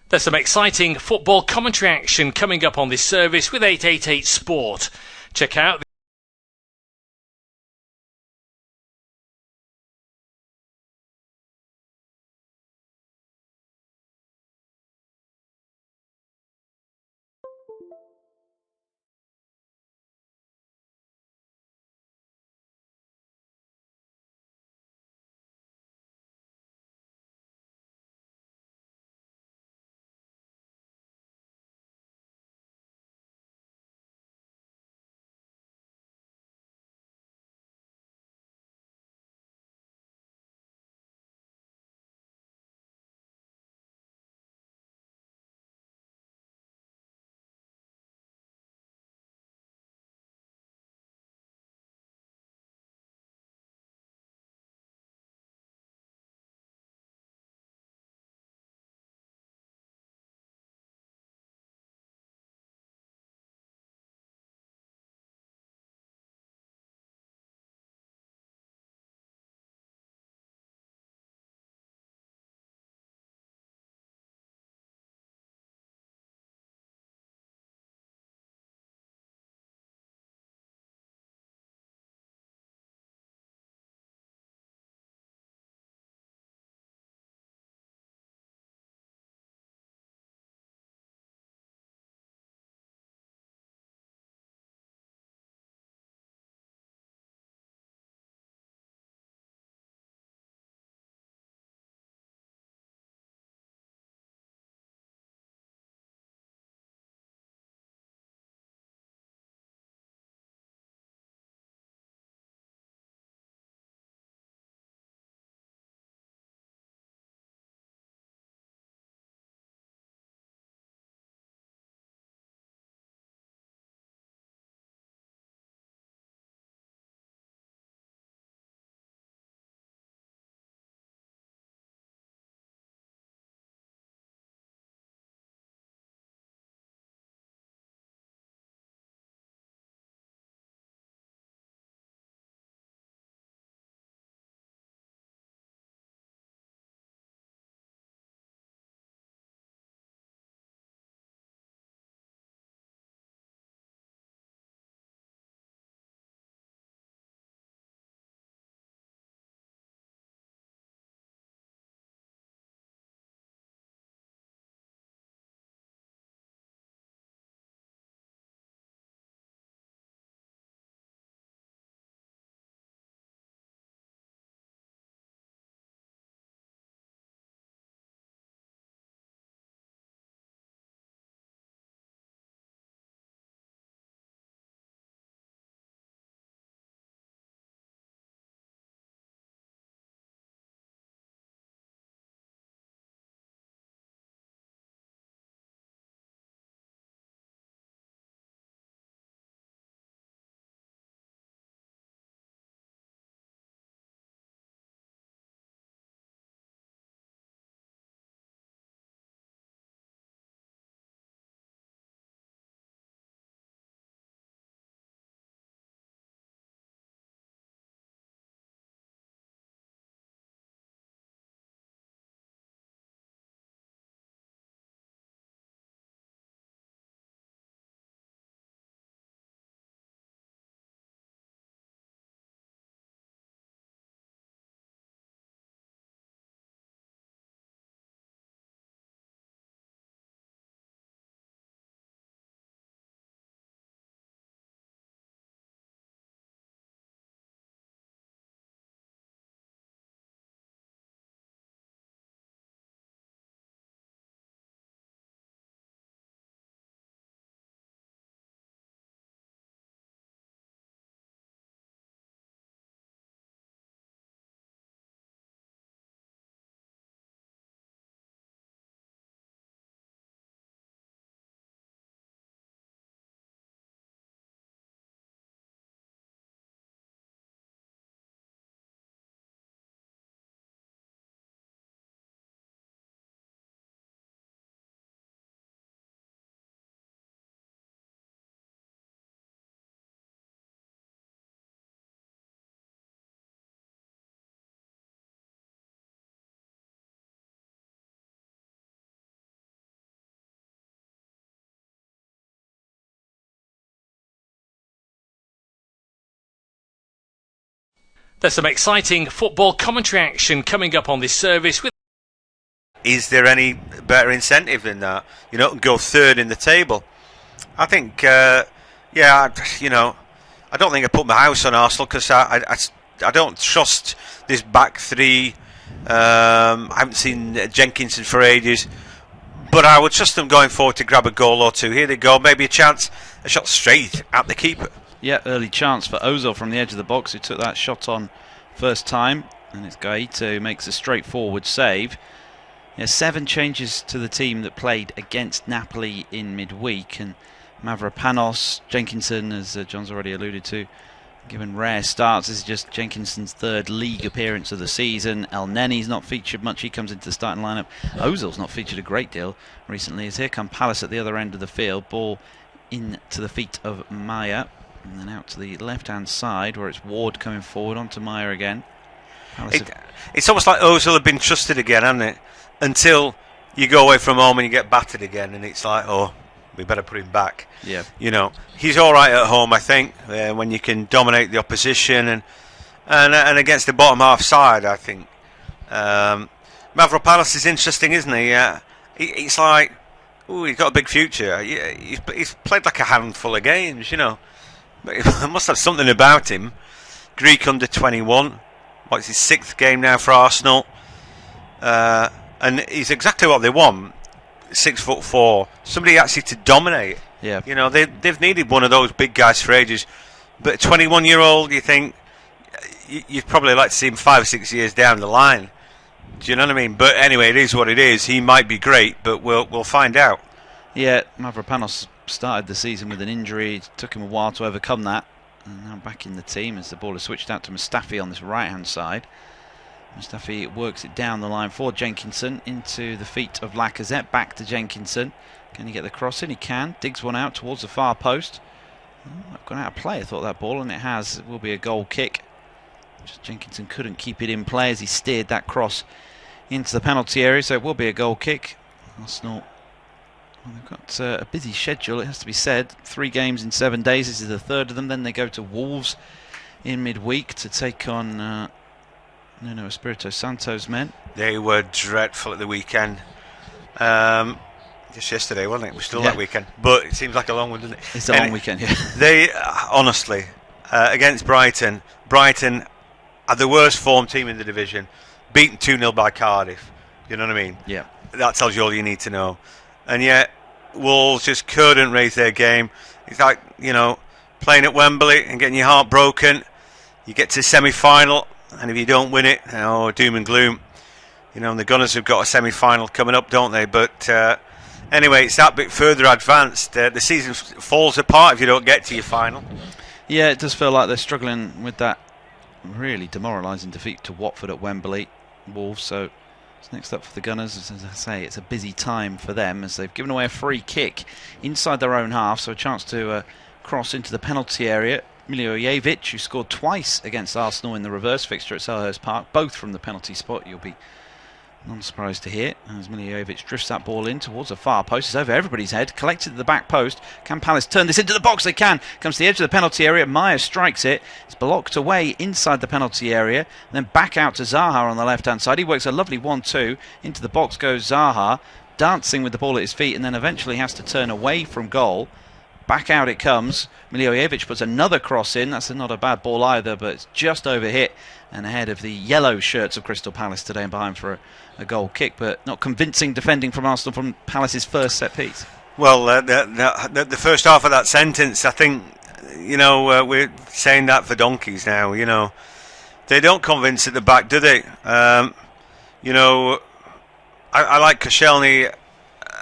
There's some exciting football commentary action coming up on this service with 888 Sport. Check out There's some exciting football commentary action coming up on this service. Is there any better incentive than that? Go third in the table. I think, I don't think I put my house on Arsenal because I don't trust this back three. I haven't seen Jenkinson for ages, but I would trust them going forward to grab a goal or two. Here they go, maybe a chance, a shot straight at the keeper. Yeah, early chance for Ozil from the edge of the box, who took that shot on first time, and it's Guaita who makes a straightforward save. 7 changes to the team that played against Napoli in midweek, and Mavropanos, Jenkinson, as John's already alluded to, given rare starts. This is just Jenkinson's 3rd league appearance of the season. El Neni's not featured much. He comes into the starting lineup. Ozil's not featured a great deal recently. As here come Palace at the other end of the field. Ball into the feet of Maya. And then out to the left-hand side where it's Ward coming forward onto Maya again. It's almost like Ozil had been trusted again, hasn't it? Until you go away from home and you get battered again, and it's like, oh, we better put him back. Yeah. He's all right at home, I think, when you can dominate the opposition and against the bottom half side, I think. Mavropanos is interesting, isn't he? It's like, he's got a big future. He's played like a handful of games, But he must have something about him. Greek under 21. It's his 6th game now for Arsenal. And he's exactly what they want. 6'4", somebody actually to dominate. Yeah. They've needed one of those big guys for ages. But a 21-year-old, you think you'd probably like to see him 5 or 6 years down the line. Do you know what I mean? But anyway, it is what it is. He might be great, but we'll find out. Yeah, Mavropanos started the season with an injury. It took him a while to overcome that. And now back in the team as the ball is switched out to Mustafi on this right-hand side. Mustafi works it down the line for Jenkinson into the feet of Lacazette. Back to Jenkinson. Can he get the cross in? He can. Digs one out towards the far post. I've gone out of play, I thought, that ball, and it has. It will be a goal kick. Just Jenkinson couldn't keep it in play as he steered that cross into the penalty area, so it will be a goal kick. Arsenal, they've got a busy schedule, it has to be said. 3 games in 7 days. This is the 3rd of them. Then they go to Wolves in midweek to take on Nuno Espirito Santo's men. They were dreadful at the weekend. Just yesterday, wasn't it? It was still that weekend. But it seems like a long one, doesn't it? It's a long weekend, yeah. They, honestly, against Brighton are the worst form team in the division. Beaten 2-0 by Cardiff. You know what I mean? Yeah. That tells you all you need to know. And yet, Wolves just couldn't raise their game. It's like, playing at Wembley and getting your heart broken. You get to the semi-final, and if you don't win it, doom and gloom. And the Gunners have got a semi-final coming up, don't they? But anyway, it's that bit further advanced. The season falls apart if you don't get to your final. Yeah, it does feel like they're struggling with that really demoralising defeat to Watford at Wembley. Wolves, so it's next up for the Gunners. As I say, it's a busy time for them as they've given away a free kick inside their own half, so a chance to cross into the penalty area. Milivojevic, who scored twice against Arsenal in the reverse fixture at Selhurst Park, both from the penalty spot, you'll be none surprised to hear, as Milivojevic drifts that ball in towards the far post. It's over everybody's head, collected at the back post. Can Palace turn this into the box? They can. Comes to the edge of the penalty area. Meyer strikes it. It's blocked away inside the penalty area. Then back out to Zaha on the left-hand side. He works a lovely 1-2. Into the box goes Zaha, dancing with the ball at his feet, and then eventually has to turn away from goal. Back out it comes. Milivojevic puts another cross in. That's not a bad ball either, but it's just over hit and ahead of the yellow shirts of Crystal Palace today and behind for a goal kick, but not convincing defending from Arsenal from Palace's first set piece. Well, the first half of that sentence, I think, we're saying that for donkeys now. They don't convince at the back, do they? I like Koscielny.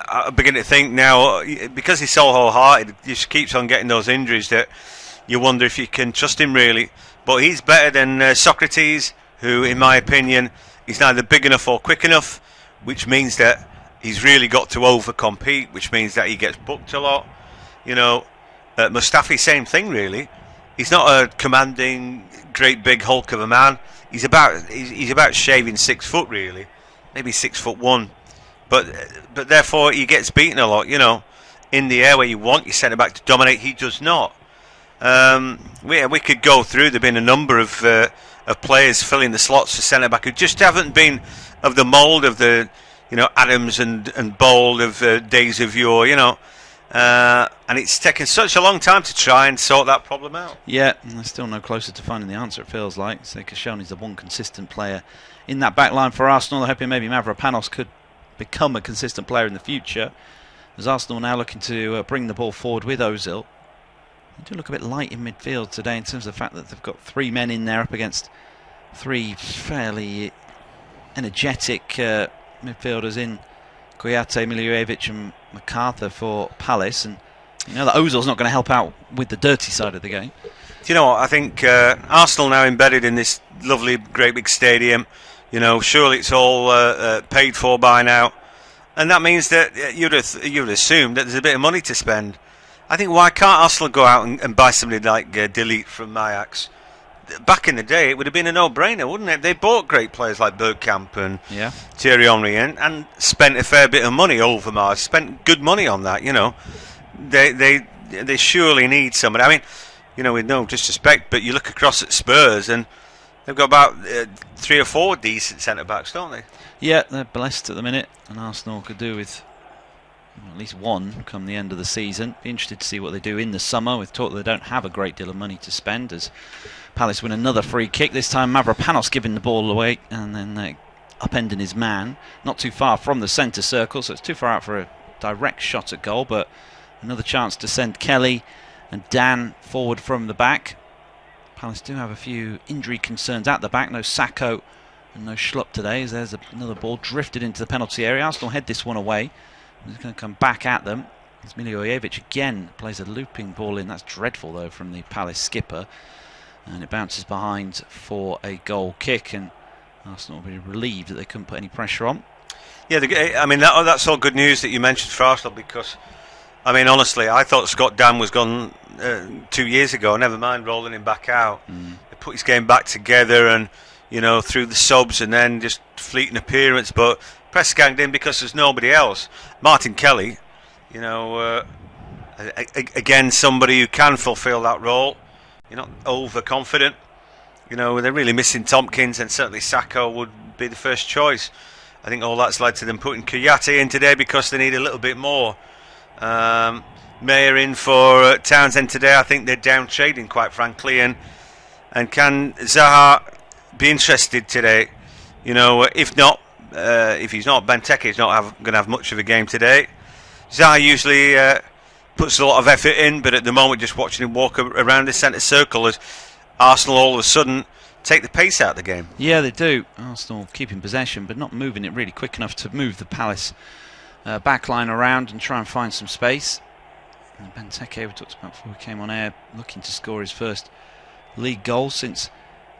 I begin to think now, because he's so wholehearted, he just keeps on getting those injuries that you wonder if you can trust him really. But he's better than Socrates, who, in my opinion, is neither big enough or quick enough, which means that he's really got to overcompete, which means that he gets booked a lot. Mustafi, same thing really. He's not a commanding, great big hulk of a man. He's about shaving 6 foot really, maybe 6'1". But therefore he gets beaten a lot, in the air where you want your centre back to dominate. He does not. We could go through. There've been a number of players filling the slots for centre back who just haven't been of the mould of the Adams and Bold of days of yore. And it's taken such a long time to try and sort that problem out. Yeah, and they're still no closer to finding the answer, it feels like. So Koscielny's the one consistent player in that back line for Arsenal. They're hoping maybe Mavropanos could become a consistent player in the future. As Arsenal now looking to bring the ball forward with Ozil. They do look a bit light in midfield today in terms of the fact that they've got 3 men in there up against 3 fairly energetic midfielders in Kouyaté, Milivojevic and MacArthur for Palace, and that Ozil's not going to help out with the dirty side of the game. Do you know what? I think Arsenal now embedded in this lovely, great big stadium. Surely it's all paid for by now, and that means that you'd assume that there's a bit of money to spend. I think why can't Arsenal go out and buy somebody like Delete from Ajax? Back in the day, it would have been a no-brainer, wouldn't it? They bought great players like Bergkamp and Thierry Henry and spent a fair bit of money. Overmars spent good money on that. They surely need somebody. I mean, with no disrespect, but you look across at Spurs and they've got about 3 or 4 decent centre backs, don't they? Yeah, they're blessed at the minute, and Arsenal could do with at least one come the end of the season. Be interested to see what they do in the summer. We've talked that they don't have a great deal of money to spend as Palace win another free kick. This time Mavropanos giving the ball away and then upending his man. Not too far from the centre circle, so it's too far out for a direct shot at goal, but another chance to send Kelly and Dan forward from the back. Palace do have a few injury concerns at the back. No Sacco and no Schlupp today, as there's another ball drifted into the penalty area. Arsenal head this one away. He's going to come back at them. As Milivojevic again plays a looping ball in. That's dreadful, though, from the Palace skipper. And it bounces behind for a goal kick. And Arsenal will be relieved that they couldn't put any pressure on. Yeah, that's all good news that you mentioned for Arsenal, because, honestly, I thought Scott Dan was gone 2 years ago. Never mind rolling him back out. They put his game back together and, through the subs and then just fleeting appearance. But press ganged in because there's nobody else. Martin Kelly, again, somebody who can fulfil that role. You're not overconfident. They're really missing Tompkins, and certainly Sacco would be the first choice. I think all that's led to them putting Kouyaté in today because they need a little bit more. Mayer in for Townsend today. I think they're down trading, quite frankly. And can Zaha be interested today? If not, if he's not, Benteke is not going to have much of a game today. Zaha usually puts a lot of effort in, but at the moment, just watching him walk around the centre circle as Arsenal all of a sudden take the pace out of the game. Yeah, they do. Arsenal keeping possession, but not moving it really quick enough to move the Palace backline around and try and find some space. And Benteke, we talked about before we came on air, looking to score his first league goal since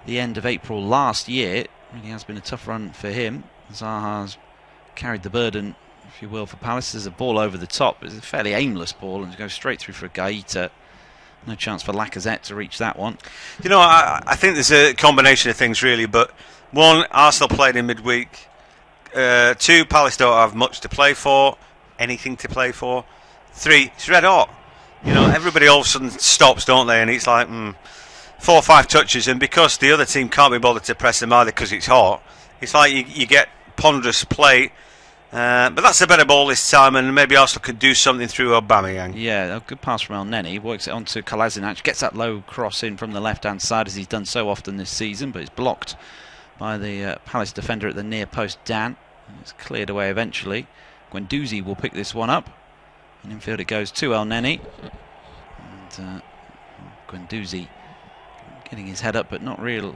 the end of April last year. It really has been a tough run for him. Zaha's carried the burden, if you will, for Palace. There's a ball over the top. It's a fairly aimless ball and goes straight through for Gaeta. No chance for Lacazette to reach that one. I think there's a combination of things, really. But one, Arsenal played in midweek. 2, Palace don't have much to play for, anything to play for. 3, it's red hot. Everybody all of a sudden stops, don't they? And it's like 4 or 5 touches, and because the other team can't be bothered to press them either because it's hot, it's like you get ponderous play. But that's a better ball this time, and maybe Arsenal could do something through Aubameyang. Yeah, a good pass from El Neni. Works it onto Kolasinac. Gets that low cross in from the left-hand side, as he's done so often this season, but it's blocked by the Palace defender at the near post, Dan. And it's cleared away eventually. Guendouzi will pick this one up. And infield it goes to El Neni. And Guendouzi getting his head up, but not really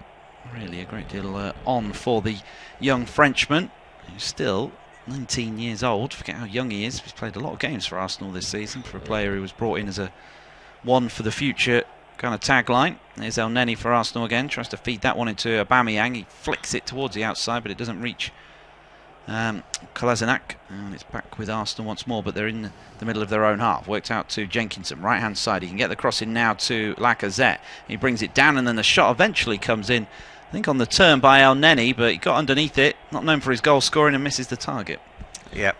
a great deal on for the young Frenchman, who's still 19 years old. Forget how young he is. He's played a lot of games for Arsenal this season for a player who was brought in as a one for the future kind of tagline. There's El Neni for Arsenal again. Tries to feed that one into Aubameyang. He flicks it towards the outside, but it doesn't reach Kolasinac. And it's back with Arsenal once more, but they're in the middle of their own half. Worked out to Jenkinson, right hand side. He can get the cross in now to Lacazette. He brings it down, and then the shot eventually comes in, I think on the turn by El Neni, but he got underneath it. Not known for his goal scoring, and misses the target. Yep.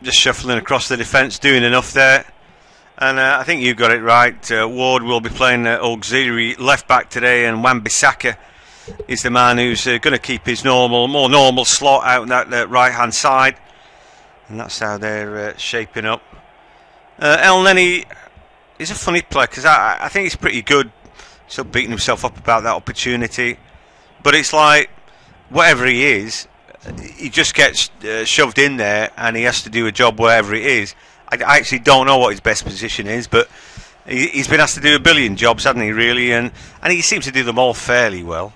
Just shuffling across the defence, doing enough there. And I think you got it right. Ward will be playing auxiliary left back today, and Wan-Bissaka is the man who's going to keep his more normal slot out on that right hand side, and that's how they're shaping up. El Neni is a funny player because I think he's pretty good. Still beating himself up about that opportunity, but it's like whatever he is, he just gets shoved in there, and he has to do a job wherever it is. I actually don't know what his best position is, but he's been asked to do a billion jobs, hasn't he, really? And he seems to do them all fairly well.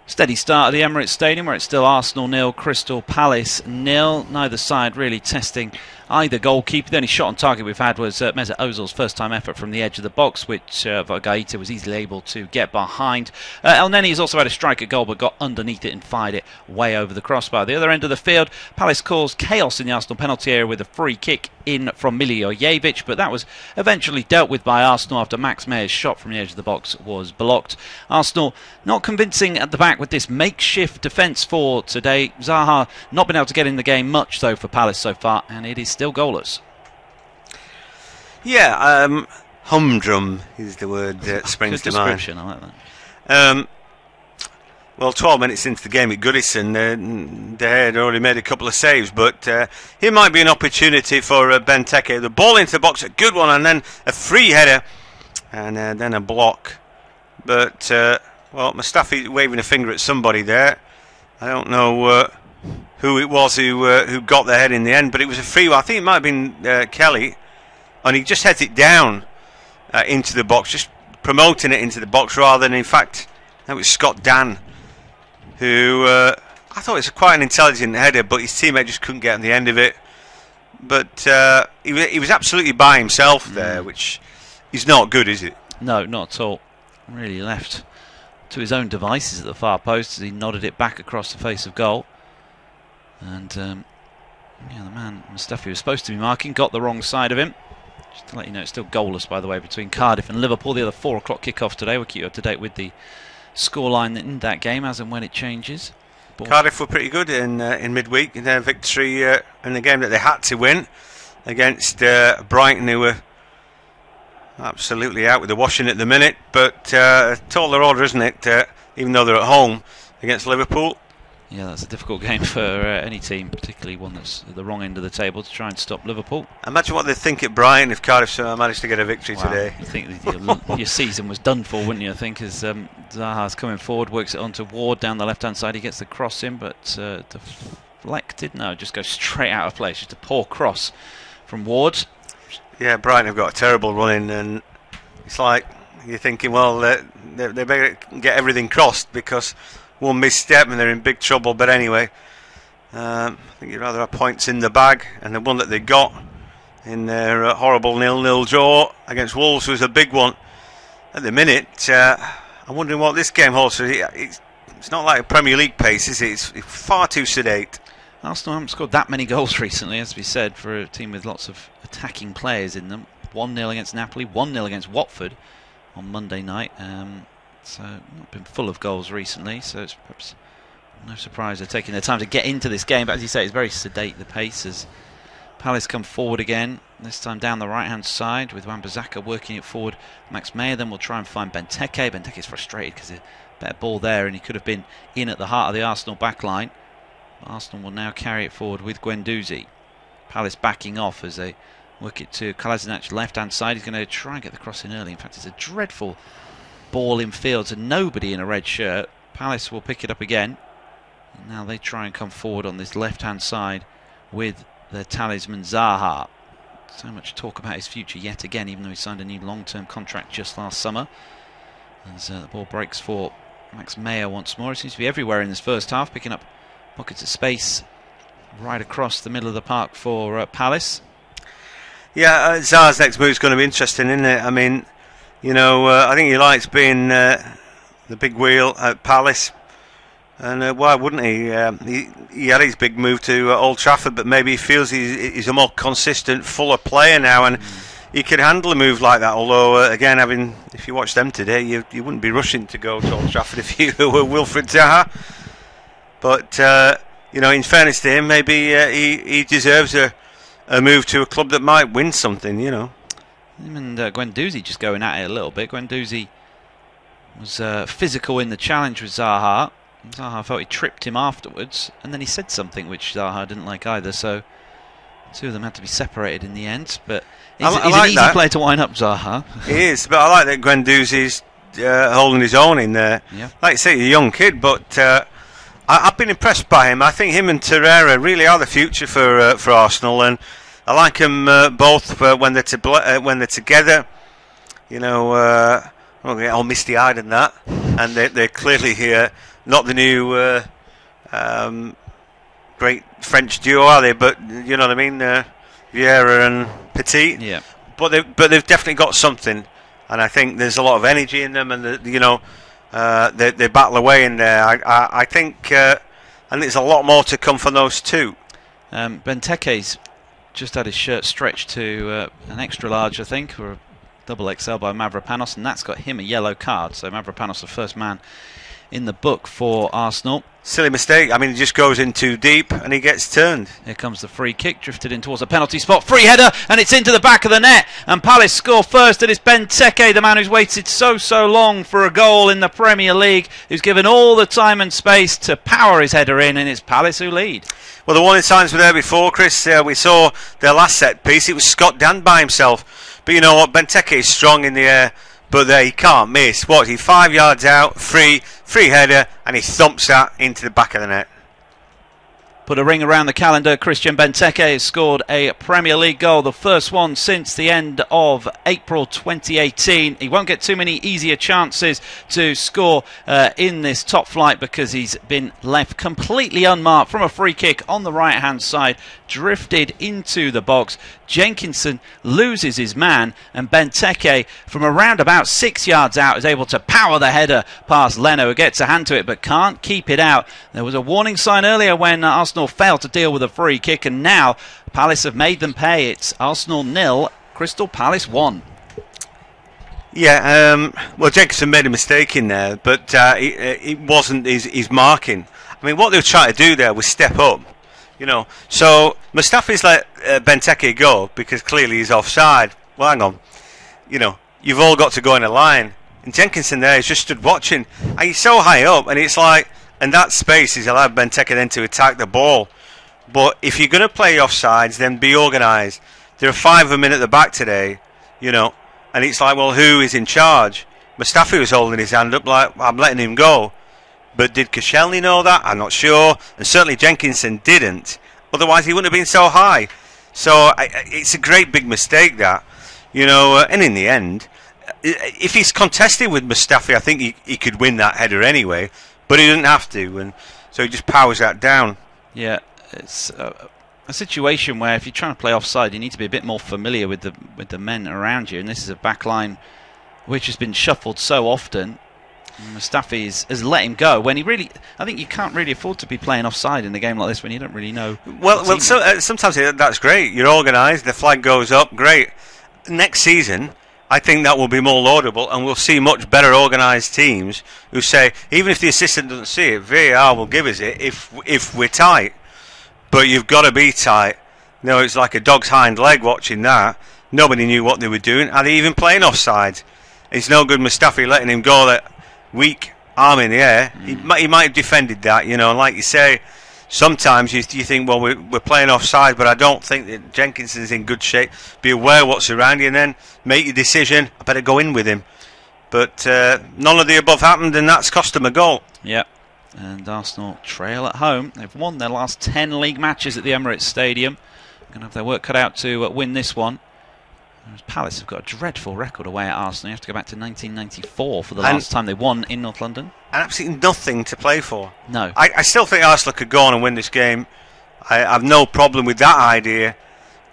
Steady start at the Emirates Stadium, where it's still Arsenal 0, Crystal Palace 0. Neither side really testing either goalkeeper. The only shot on target we've had was Mesut Ozil's first time effort from the edge of the box, which Gaeta was easily able to get behind. El Neni has also had a strike at goal, but got underneath it and fired it way over the crossbar. The other end of the field, Palace caused chaos in the Arsenal penalty area with a free kick in from Milivojevic, but that was eventually dealt with by Arsenal after Max Meyer's shot from the edge of the box was blocked. Arsenal not convincing at the back with this makeshift defence for today. Zaha not been able to get in the game much though for Palace so far, and it is still goalless. Yeah, humdrum is the word that springs to mind. I like that. Well, 12 minutes into the game at Goodison, they had already made a couple of saves, but here might be an opportunity for Benteke. The ball into the box, a good one, and then a free header, and then a block. But, well, Mustafi waving a finger at somebody there. I don't know who it was who got the head in the end, but it was a free one. I think it might have been Kelly, and he just heads it down into the box, just promoting it into the box rather than, in fact, that was Scott Dan, who I thought was quite an intelligent header, but his teammate just couldn't get on the end of it. But he was absolutely by himself there, which is not good, is it? No, not at all. Really left to his own devices at the far post as he nodded it back across the face of goal. And the man Mustafi was supposed to be marking got the wrong side of him. Just to let you know, it's still goalless, by the way, between Cardiff and Liverpool. The other 4 o'clock kickoff today. We'll keep you up to date with the scoreline in that game as and when it changes. Cardiff were pretty good in midweek in their victory in the game that they had to win against Brighton, who were absolutely out with the washing at the minute. But tall their order, isn't it? Even though they're at home against Liverpool. Yeah, that's a difficult game for any team, particularly one that's at the wrong end of the table, to try and stop Liverpool. Imagine what they'd think at Brighton if Cardiff managed to get a victory today. You think that your season was done for, wouldn't you? I think as Zaha's coming forward, works it onto Ward down the left-hand side. He gets the cross in, but deflected. No, just goes straight out of place. Just a poor cross from Ward. Yeah, Brighton have got a terrible run in, and it's like you're thinking, well, they better get everything crossed because one misstep and they're in big trouble. But anyway, I think you'd rather have points in the bag, and the one that they got in their horrible 0-0 draw against Wolves was a big one. At the minute, I'm wondering what this game holds. It's not like a Premier League pace, is it? It's far too sedate. Arsenal haven't scored that many goals recently, as we said, for a team with lots of attacking players in them. 1-0 against Napoli, 1-0 against Watford on Monday night. So not been full of goals recently, so it's perhaps no surprise they're taking their time to get into this game. But as you say, it's very sedate, the pace, as Palace come forward again, this time down the right-hand side with Wan-Bissaka working it forward. Max Meyer then will try and find Benteke. Benteke's frustrated because a better ball there, and he could have been in at the heart of the Arsenal backline. Arsenal will now carry it forward with Guendouzi. Palace backing off as they work it to Kolasinac left-hand side. He's going to try and get the cross in early. In fact, it's a dreadful ball in field to nobody in a red shirt. Palace will pick it up again. And now they try and come forward on this left-hand side with their talisman Zaha. So much talk about his future yet again, even though he signed a new long-term contract just last summer. As the ball breaks for Max Meyer once more. He seems to be everywhere in this first half, picking up pockets of space right across the middle of the park for Palace. Yeah, Zaha's next move is going to be interesting, isn't it? I mean, you know, I think he likes being the big wheel at Palace, and why wouldn't he? He had his big move to Old Trafford, but maybe he feels he's a more consistent, fuller player now, and he could handle a move like that. Although, again, if you watch them today, you wouldn't be rushing to go to Old Trafford if you were Wilfried Zaha. But you know, in fairness to him, maybe he deserves a move to a club that might win something. You know. Him and Guendouzi just going at it a little bit. Guendouzi was physical in the challenge with Zaha. Zaha felt he tripped him afterwards, and then he said something which Zaha didn't like either, so two of them had to be separated in the end. But he's an easy player to wind up, Zaha. He is, but I like that Guendouzi's holding his own in there. Yeah. Like you say, he's a young kid, but I've been impressed by him. I think him and Torreira really are the future for Arsenal, and I like them both when they're together. You know, I get all misty-eyed and that, and they're clearly here. Not the new great French duo, are they? But you know what I mean, Vieira and Petit. Yeah. But they've definitely got something, and I think there's a lot of energy in them, and they battle away in there. I think, and there's a lot more to come from those two. Benteke's just had his shirt stretched to an extra large, I think, or a double XL by Mavropanos, and that's got him a yellow card. So Mavropanos, the first man in the book for Arsenal. Silly mistake. I mean, he just goes in too deep and he gets turned. Here comes the free kick, drifted in towards a penalty spot. Free header, and it's into the back of the net. And Palace score first, and it's Benteke, the man who's waited so long for a goal in the Premier League, who's given all the time and space to power his header in, and it's Palace who lead. Well, the warning signs were there before, Chris. We saw their last set piece. It was Scott Dann by himself. But you know what? Benteke is strong in the air. But there, he can't miss. What? He's 5 yards out, free header, and he thumps that into the back of the net. Put a ring around the calendar. Christian Benteke has scored a Premier League goal, the first one since the end of April 2018. He won't get too many easier chances to score in this top flight because he's been left completely unmarked from a free kick on the right-hand side, drifted into the box. Jenkinson loses his man, and Benteke, from around about 6 yards out, is able to power the header past Leno, who gets a hand to it but can't keep it out. There was a warning sign earlier when Arsenal failed to deal with a free kick, and now Palace have made them pay. It's Arsenal 0, Crystal Palace 1. Yeah, well, Jenkinson made a mistake in there, but it wasn't his marking. I mean, what they were trying to do there was step up. You know, so Mustafi's let Benteke go because clearly he's offside. Well, hang on. You know, you've all got to go in a line. And Jenkinson there is just stood watching. And he's so high up, and it's like, and that space has allowed Benteke then to attack the ball. But if you're going to play offsides, then be organised. There are 5 of them in at the back today, you know, and it's like, well, who is in charge? Mustafi was holding his hand up like, I'm letting him go. But did Koscielny know that? I'm not sure. And certainly Jenkinson didn't. Otherwise, he wouldn't have been so high. So it's a great big mistake, that. You know, and in the end, if he's contested with Mustafi, I think he could win that header anyway. But he didn't have to. And so he just powers that down. Yeah, it's a situation where if you're trying to play offside, you need to be a bit more familiar with the men around you. And this is a back line which has been shuffled so often. Mustafi has let him go when he really. I think you can't really afford to be playing offside in a game like this when you don't really know. Well, sometimes that's great. You're organised. The flag goes up. Great. Next season, I think that will be more laudable, and we'll see much better organised teams who say, even if the assistant doesn't see it, VAR will give us it if we're tight. But you've got to be tight. No, it's like a dog's hind leg watching that. Nobody knew what they were doing. Are they even playing offside? It's no good Mustafi letting him go that weak arm in the air. He might have defended that, you know. And like you say, sometimes you think, well, we're playing offside, but I don't think that Jenkinson's in good shape. Be aware what's around you, and then make your decision. I better go in with him. But none of the above happened, and that's cost them a goal. Yep. And Arsenal trail at home. They've won their last 10 league matches at the Emirates Stadium. Going to have their work cut out to win this one. Whereas Palace have got a dreadful record away at Arsenal. You have to go back to 1994 for the last time they won in North London. And absolutely nothing to play for. No. I still think Arsenal could go on and win this game. I have no problem with that idea.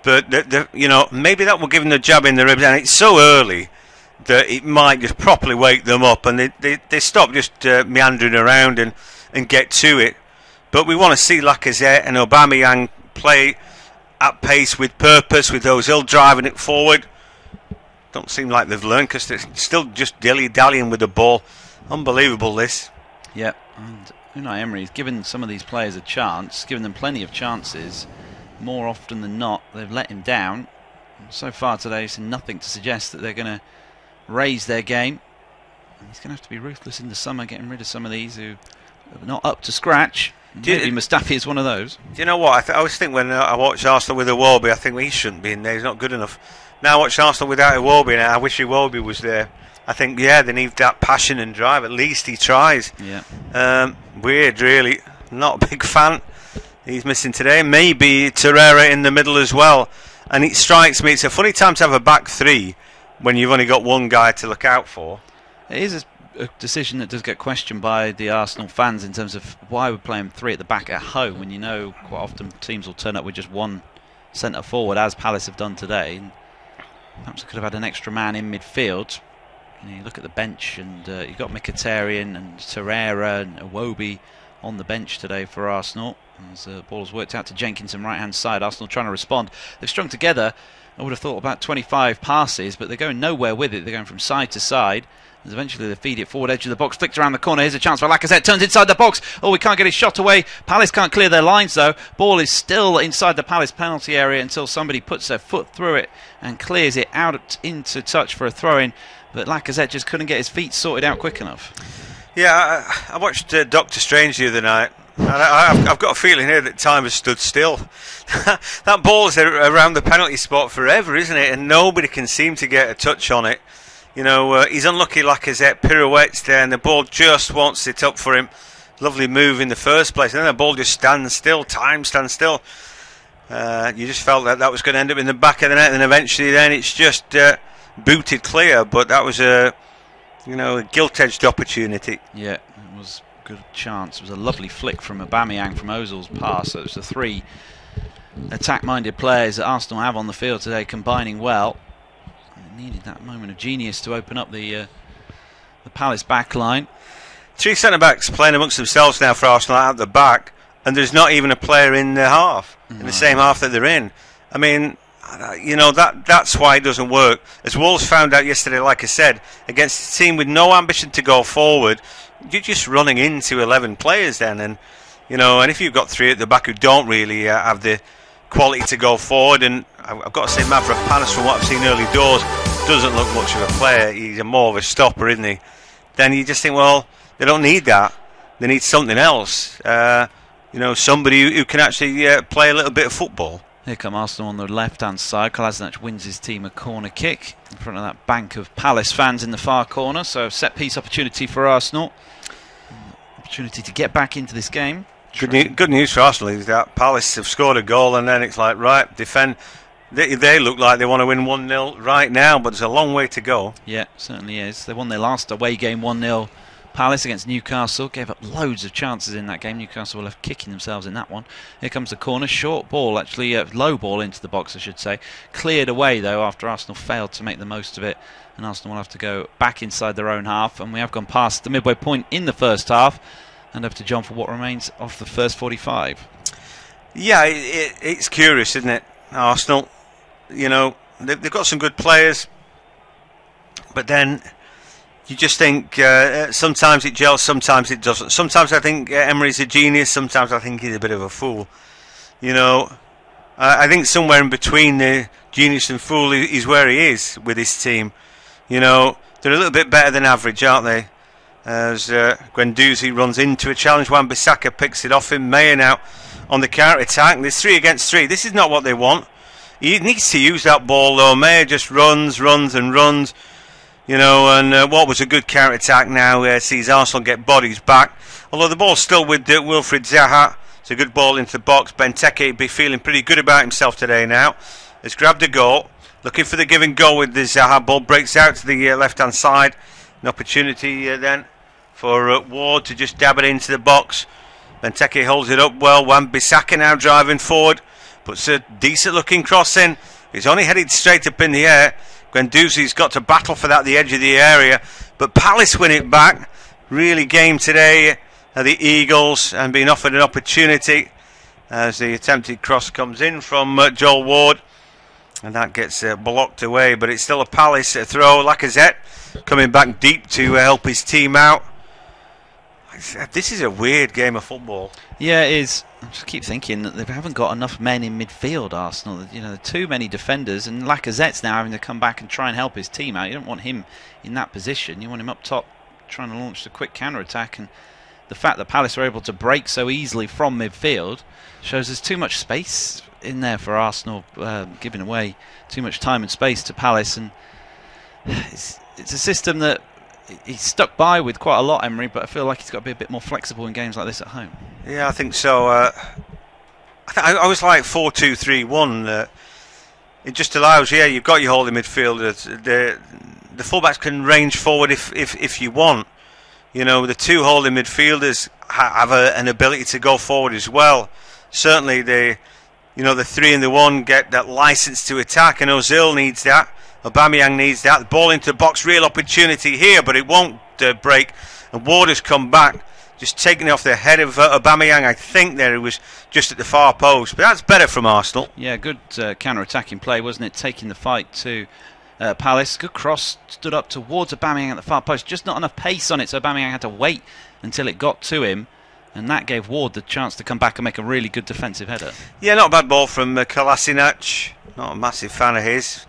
But, you know, maybe that will give them a jab in the ribs. And it's so early that it might just properly wake them up. And they stop just meandering around and get to it. But we want to see Lacazette and Aubameyang play at pace with purpose, with Ozil driving it forward. Don't seem like they've learned because they're still just dilly-dallying with the ball. Unbelievable, this. Yeah, and Unai Emery's given some of these players a chance, given them plenty of chances. More often than not, they've let him down. So far today, it's nothing to suggest that they're going to raise their game. And he's going to have to be ruthless in the summer, getting rid of some of these who are not up to scratch. Maybe Mustafi is one of those. Do you know what? I always think when I watch Arsenal with Iwobi, I think he shouldn't be in there. He's not good enough. Now I watch Arsenal without Iwobi, and I wish Iwobi was there. I think, they need that passion and drive. At least he tries. Yeah. Weird, really. Not a big fan. He's missing today. Maybe Torreira in the middle as well. And it strikes me, it's a funny time to have a back three when you've only got one guy to look out for. It is a decision that does get questioned by the Arsenal fans in terms of why we're playing three at the back at home when you know quite often teams will turn up with just one centre forward, as Palace have done today. And perhaps I could have had an extra man in midfield. You look at the bench, and you've got Mkhitaryan and Torreira and Iwobi on the bench today for Arsenal. As the ball has worked out to Jenkinson, right-hand side. Arsenal trying to respond. They've strung together, I would have thought, about 25 passes, but they're going nowhere with it. They're going from side to side. As eventually they feed it forward edge of the box, flicked around the corner. Here's a chance for Lacazette, turns inside the box. Oh, we can't get his shot away. Palace can't clear their lines though. Ball is still inside the Palace penalty area until somebody puts their foot through it and clears it out into touch for a throw-in. But Lacazette just couldn't get his feet sorted out quick enough. Yeah, I watched Doctor Strange the other night, and I've got a feeling here that time has stood still. That ball's around the penalty spot forever, isn't it? And nobody can seem to get a touch on it. He's unlucky. Lacazette pirouettes there, and the ball just won't sit up for him. Lovely move in the first place, and then the ball just stands still. Time stands still. You just felt that was going to end up in the back of the net, and eventually then it's just booted clear. But that was a gilt-edged opportunity. Yeah, it was a good chance. It was a lovely flick from Aubameyang from Ozil's pass. So it was the three attack-minded players that Arsenal have on the field today combining well. They needed that moment of genius to open up the Palace back line. Three centre-backs playing amongst themselves now for Arsenal out the back, and there's not even a player in the half, in the same half that they're in. I mean, that's why it doesn't work. As Wolves found out yesterday, like I said, against a team with no ambition to go forward, you're just running into 11 players then, and if you've got three at the back who don't really have the quality to go forward, and I've got to say Mavropanos, from what I've seen early doors, doesn't look much of a player. He's more of a stopper, isn't he? Then you just think, well, they don't need that. They need something else. Somebody who can actually play a little bit of football. Here come Arsenal on the left-hand side. Kolasinac wins his team a corner kick in front of that bank of Palace fans in the far corner. So set-piece opportunity for Arsenal. Opportunity to get back into this game. Good news for Arsenal is that Palace have scored a goal, and then it's like, right, defend. They look like they want to win 1-0 right now, but there's a long way to go. Yeah, certainly is. They won their last away game 1-0. Palace against Newcastle, gave up loads of chances in that game. Newcastle were left kicking themselves in that one. Here comes the corner, short ball, actually low ball into the box, I should say. Cleared away though after Arsenal failed to make the most of it, and Arsenal will have to go back inside their own half, and we have gone past the midway point in the first half, and over to John for what remains of the first 45. Yeah, it's curious, isn't it? Arsenal, they've got some good players, but then you just think sometimes it gels, sometimes it doesn't. Sometimes I think Emery's a genius, sometimes I think he's a bit of a fool. I think somewhere in between the genius and fool is where he is with his team. They're a little bit better than average, aren't they? As Guendouzi runs into a challenge, Wan-Bissaka picks it off him. Mayer now on the counter-attack. There's 3 against 3. This is not what they want. He needs to use that ball though. Mayer just runs. And what was a good counter-attack now sees Arsenal get bodies back. Although the ball's still with Wilfried Zaha. It's a good ball into the box. Benteke be feeling pretty good about himself today now. Has grabbed a goal. Looking for the give and go with the Zaha. Ball breaks out to the left-hand side. An opportunity then for Ward to just dab it into the box. Benteke holds it up well. Wan-Bissaka now driving forward. Puts a decent-looking cross in. He's only headed straight up in the air. Guendouzi's got to battle for that at the edge of the area, but Palace win it back. Really game today, the Eagles, and being offered an opportunity as the attempted cross comes in from Joel Ward, and that gets blocked away, but it's still a Palace throw. Lacazette coming back deep to help his team out. This is a weird game of football. Yeah, it is. I just keep thinking that they haven't got enough men in midfield, Arsenal. You know, there are too many defenders, and Lacazette's now having to come back and try and help his team out. You don't want him in that position. You want him up top trying to launch the quick counter-attack, and the fact that Palace were able to break so easily from midfield shows there's too much space in there for Arsenal, giving away too much time and space to Palace. And it's a system that he's stuck by with quite a lot, Emery, but I feel like he's got to be a bit more flexible in games like this at home. Yeah, I think so. I always like 4-2-3-1. It just allows, you've got your holding midfielders. The fullbacks can range forward if you want. You know, the two holding midfielders have an ability to go forward as well. Certainly, the 3 and the 1 get that license to attack, and Ozil needs that. Aubameyang needs that. The ball into the box, real opportunity here, but it won't break. And Ward has come back, just taking it off the head of Aubameyang. I think there it was just at the far post, but that's better from Arsenal. Yeah, good counter-attacking play, wasn't it? Taking the fight to Palace. Good cross, stood up towards Aubameyang at the far post. Just not enough pace on it, so Aubameyang had to wait until it got to him. And that gave Ward the chance to come back and make a really good defensive header. Yeah, not a bad ball from Kolasinac. Not a massive fan of his.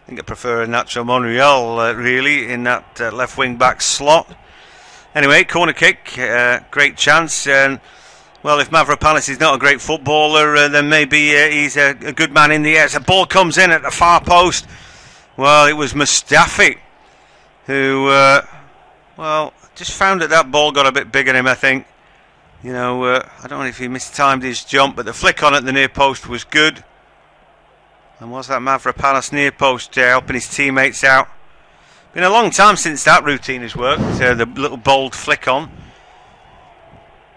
I think I prefer Nacho Monreal, really, in that left wing-back slot. Anyway, corner kick, great chance. And, well, if Mavropanos is not a great footballer, then maybe he's a good man in the air. So the ball comes in at the far post. Well, it was Mustafi who, just found that ball got a bit bigger than him, I think. I don't know if he mistimed his jump, but the flick on at the near post was good. And was that Mavropanos near post helping his teammates out? Been a long time since that routine has worked, the little bold flick on.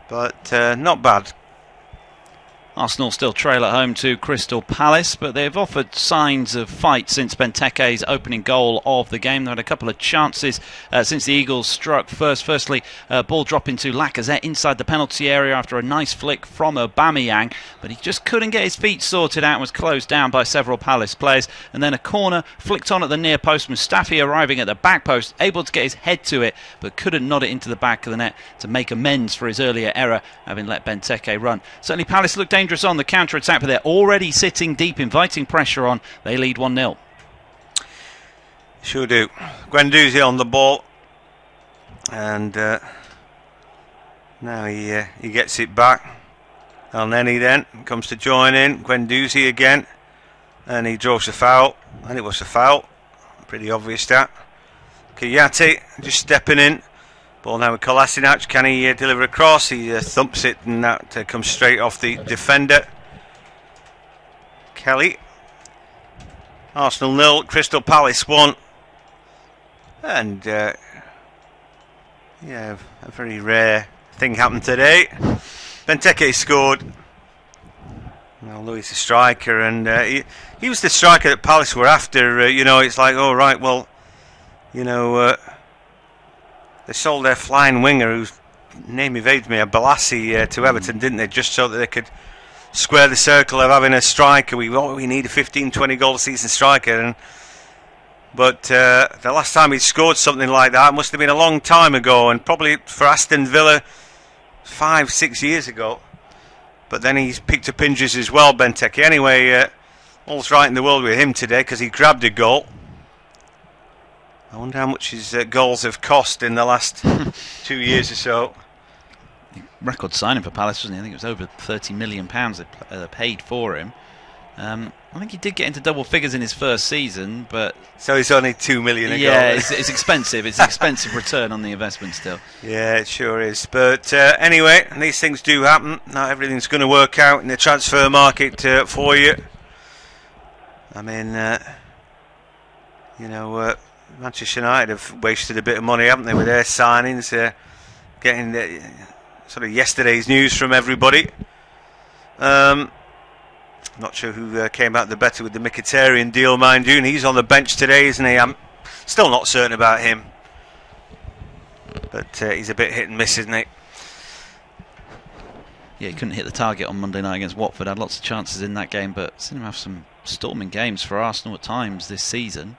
But not bad. Arsenal still trail at home to Crystal Palace, but they've offered signs of fight since Benteke's opening goal of the game. They had a couple of chances since the Eagles struck first. Firstly, ball dropping to Lacazette inside the penalty area after a nice flick from Aubameyang, but he just couldn't get his feet sorted out and was closed down by several Palace players. And then a corner flicked on at the near post. Mustafi arriving at the back post, able to get his head to it, but couldn't nod it into the back of the net to make amends for his earlier error, having let Benteke run. Certainly Palace looked dangerous on the counter-attack, but they're already sitting deep, inviting pressure on. They lead 1-0. Sure do. Guendouzi on the ball, and now he gets it back. Elneny then comes to join in. Guendouzi again, and he draws a foul, and it was a foul. Pretty obvious that. Kouyaté just stepping in. Ball now with Kolasinac. Can he deliver a cross? He thumps it, and that comes straight off the defender. Kelly. Arsenal 0, Crystal Palace 1. And a very rare thing happened today. Benteke scored. Well, Louis the striker, and he was the striker that Palace were after. It's like, oh right, well, they sold their flying winger, whose name evades me, Balassi, to Everton, didn't they? Just so that they could square the circle of having a striker. We need a 15-20 goal a season striker. But the last time he scored something like that must have been a long time ago, and probably for Aston Villa 5-6 years ago. But then he's picked up injuries as well, Benteke. Anyway, all's right in the world with him today because he grabbed a goal. I wonder how much his goals have cost in the last 2 years or so. Record signing for Palace, wasn't he? I think it was over £30 million they paid for him. I think he did get into double figures in his first season, but... So it's only $2 million a yeah, goal. it's expensive. It's an expensive return on the investment still. Yeah, it sure is. But anyway, these things do happen. Not everything's going to work out in the transfer market for you. I mean, Manchester United have wasted a bit of money, haven't they, with their signings, getting sort of yesterday's news from everybody. Not sure who came out the better with the Mkhitaryan deal, mind you, and he's on the bench today, isn't he? I'm still not certain about him, but he's a bit hit and miss, isn't he? Yeah, he couldn't hit the target on Monday night against Watford. Had lots of chances in that game, but seen him have some storming games for Arsenal at times this season.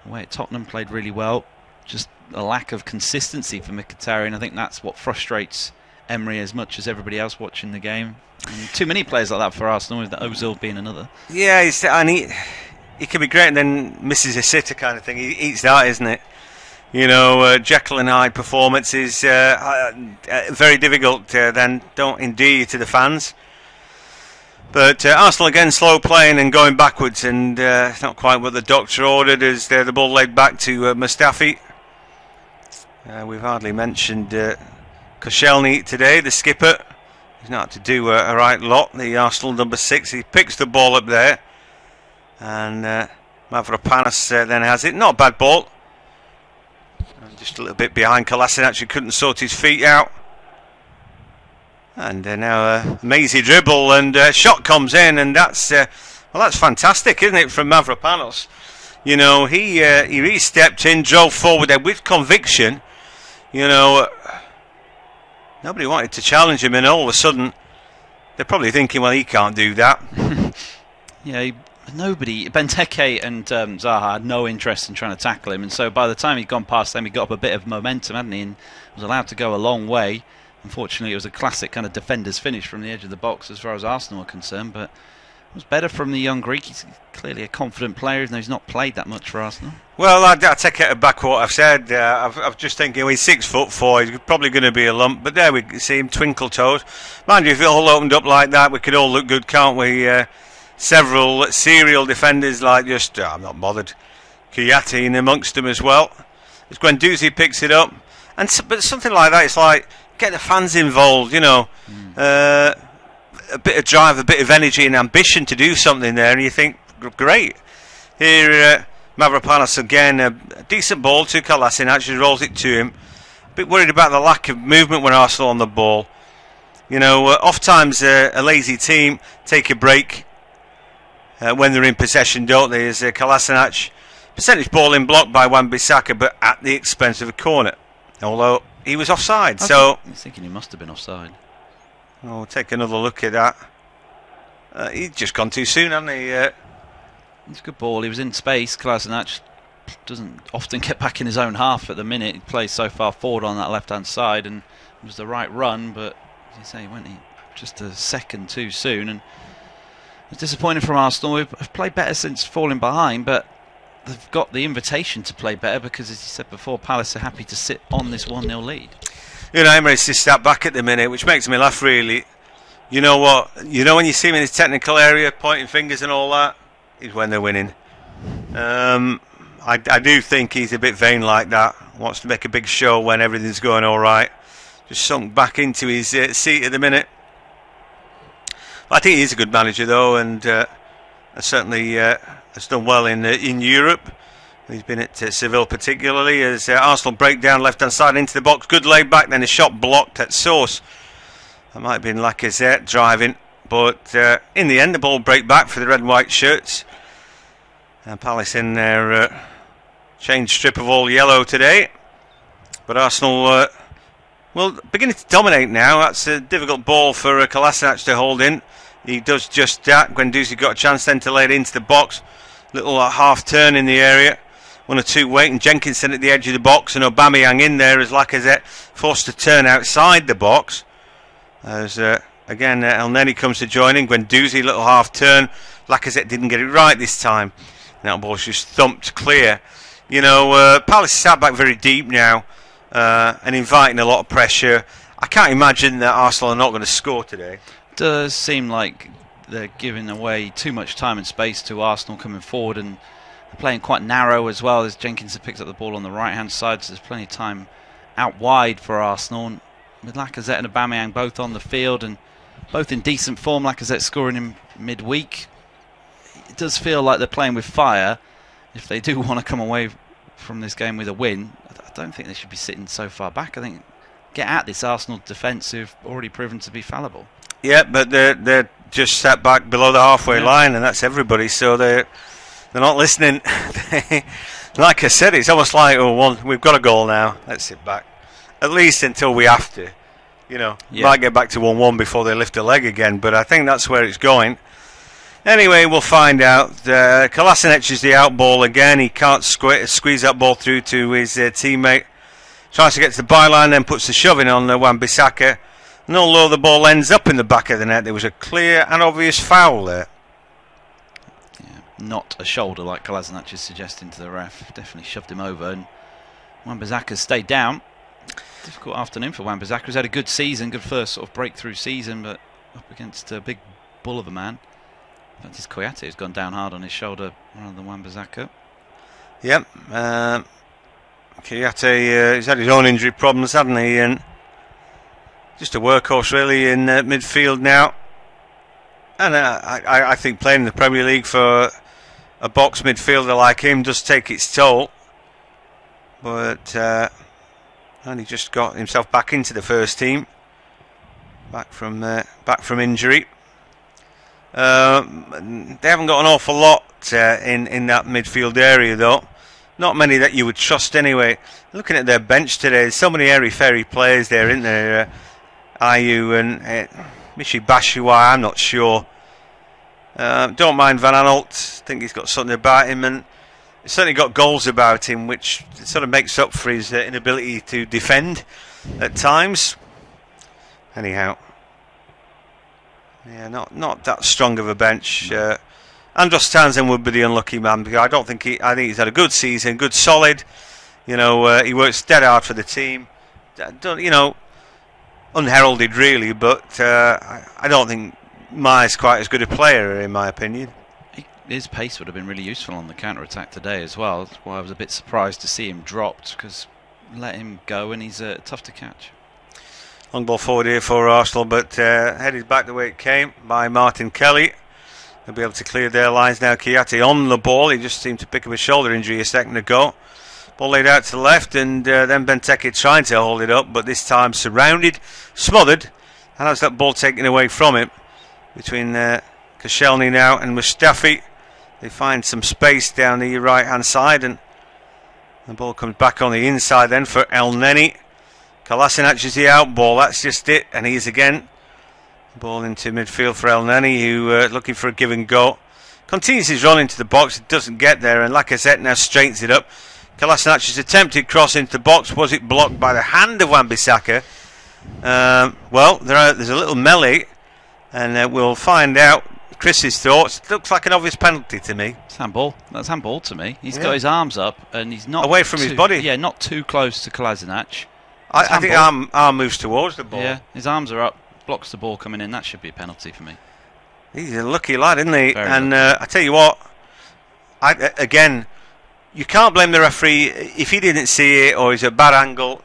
Away at Tottenham, played really well. just a lack of consistency for Mkhitaryan. I think that's what frustrates Emery as much as everybody else watching the game. And too many players like that for Arsenal, with Ozil being another. Yeah, and he can be great and then misses a sitter kind of thing. He eats that, isn't it? You know, Jekyll and Hyde performance is very difficult then, don't endear you to the fans. But Arsenal again slow playing and going backwards, and it's not quite what the doctor ordered as the ball laid back to Mustafi. We've hardly mentioned Koscielny today, the skipper. He's not to do a right lot, the Arsenal number 6. He picks the ball up there, and Mavropanos then has it. Not a bad ball. Just a little bit behind Kolasinac, who couldn't sort his feet out. And now a mazy dribble, and shot comes in, and that's fantastic, isn't it, from Mavropanos? You know, he really stepped in, drove forward there with conviction. You know, nobody wanted to challenge him, and all of a sudden they're probably thinking, well, he can't do that. Yeah, nobody, Benteke and Zaha had no interest in trying to tackle him, and so by the time he'd gone past them, he got up a bit of momentum, hadn't he, and was allowed to go a long way. Unfortunately, it was a classic kind of defender's finish from the edge of the box as far as Arsenal are concerned, but it was better from the young Greek. He's clearly a confident player, even though he's not played that much for Arsenal. Well, I take it back what I've said. I'm just thinking, he's 6'4", he's probably going to be a lump, but there we see him twinkle toes. Mind you, if it all opened up like that, we could all look good, can't we? Several serial defenders like I'm not bothered. Kouyaté in amongst them as well. As Guendouzi picks it up, but something like that, it's like, get the fans involved, you know. A bit of drive, a bit of energy and ambition to do something there, and you think, great. Here, Mavropanos again, a decent ball to Kolasinac, actually rolls it to him. A bit worried about the lack of movement when Arsenal on the ball. You know, oft times a lazy team take a break when they're in possession, don't they? As Kolasinac, percentage ball in blocked by Wan-Bissaka, but at the expense of a corner. Although he was offside, so I was thinking he must have been offside. We'll take another look at that. He's just gone too soon, hasn't he? It's a good ball. He was in space. Kolasinac doesn't often get back in his own half at the minute. He plays so far forward on that left-hand side, and it was the right run, but as you say, went just a second too soon, and it's disappointing from Arsenal. We've played better since falling behind, but they've got the invitation to play better because, as you said before, Palace are happy to sit on this 1-0 lead. You know, Emery's just sat back at the minute, which makes me laugh, really. You know what? You know when you see him in his technical area, pointing fingers and all that, is when they're winning. I do think he's a bit vain like that. Wants to make a big show when everything's going all right. Just sunk back into his seat at the minute. I think he's a good manager, though, and certainly has done well in Europe. He's been at Seville particularly, as Arsenal break down left-hand side into the box. Good laid back, then a shot blocked at source. That might have been Lacazette driving, but in the end the ball break back for the red and white shirts. And Palace in their change strip of all yellow today. But Arsenal, beginning to dominate now. That's a difficult ball for Kolasinac to hold in. He does just that. Guendouzi got a chance then to lay it into the box. Little half turn in the area. 1 or 2 waiting. Jenkinson at the edge of the box, and Aubameyang in there as Lacazette forced to turn outside the box. As again El Neni comes to join in. Guendouzi, little half turn. Lacazette didn't get it right this time. That ball's just thumped clear. You know, Palace sat back very deep now and inviting a lot of pressure. I can't imagine that Arsenal are not going to score today. It does seem like they're giving away too much time and space to Arsenal coming forward, and they're playing quite narrow as well, as Jenkinson picks up the ball on the right hand side, so there's plenty of time out wide for Arsenal. And with Lacazette and Aubameyang both on the field and both in decent form, Lacazette scoring in midweek, it does feel like they're playing with fire. If they do want to come away from this game with a win, I don't think they should be sitting so far back. I think get at this Arsenal defence who've already proven to be fallible. Yeah, but they're just sat back below the halfway line, and that's everybody, so they're not listening. Like I said, it's almost like, we've got a goal now, let's sit back. At least until we have to. You know, might get back to 1-1 before they lift a leg again, but I think that's where it's going. Anyway, we'll find out. Kolasinac is the out ball again. He can't squeeze that ball through to his teammate. Tries to get to the byline, then puts the shove in on Wan-Bissaka. And although the ball ends up in the back of the net, there was a clear and obvious foul there. Yeah, not a shoulder like Kolasinac is suggesting to the ref. Definitely shoved him over, and Wan-Bissaka stayed down. Difficult afternoon for Wan-Bissaka. He's had a good season, good first sort of breakthrough season, but up against a big bull of a man. In fact, it's Kouyate who's gone down hard on his shoulder rather than Wan-Bissaka. Yep. Kouyate, he's had his own injury problems, hasn't he? And just a workhorse really in midfield now. And I think playing in the Premier League for a box midfielder like him does take its toll. But and he just got himself back into the first team, back from injury. They haven't got an awful lot in that midfield area though. Not many that you would trust anyway. Looking at their bench today, there's so many airy-fairy players there, isn't there? Ayew and Michy Batshuayi, I'm not sure. Don't mind Van Aanholt. I think he's got something about him, and he's certainly got goals about him, which sort of makes up for his inability to defend at times. Anyhow, yeah, not that strong of a bench. Andros Townsend would be the unlucky man, because I think he's had a good season, good solid. You know, he works dead hard for the team. Unheralded really, but I don't think Mai's quite as good a player in my opinion. His pace would have been really useful on the counter-attack today as well. That's why I was a bit surprised to see him dropped, because let him go and he's tough to catch. Long ball forward here for Arsenal, but headed back the way it came by Martin Kelly. They'll be able to clear their lines now. Kouyate on the ball. He just seemed to pick up a shoulder injury a second ago. Ball laid out to the left, and then Benteke trying to hold it up, but this time surrounded, smothered, and has that ball taken away from him. Between Koscielny now and Mustafi, they find some space down the right-hand side, and the ball comes back on the inside then for Elneny. Kolasinac is the out ball, that's just it, and he is again. Ball into midfield for Elneny, who looking for a give and go. Continues his run into the box, it doesn't get there, and Lacazette now straightens it up. Kolasinac's attempted cross into the box, was it blocked by the hand of Wan-Bissaka? Well, there's a little melee, and we'll find out Chris's thoughts. It looks like an obvious penalty to me. It's handball. That's handball to me. He's got his arms up, and he's not away from his body. Yeah, not too close to Kolasinac. I think arm moves towards the ball. Yeah, his arms are up, blocks the ball coming in. That should be a penalty for me. He's a lucky lad, isn't he? Very and I tell you what, again, you can't blame the referee if he didn't see it or it's a bad angle.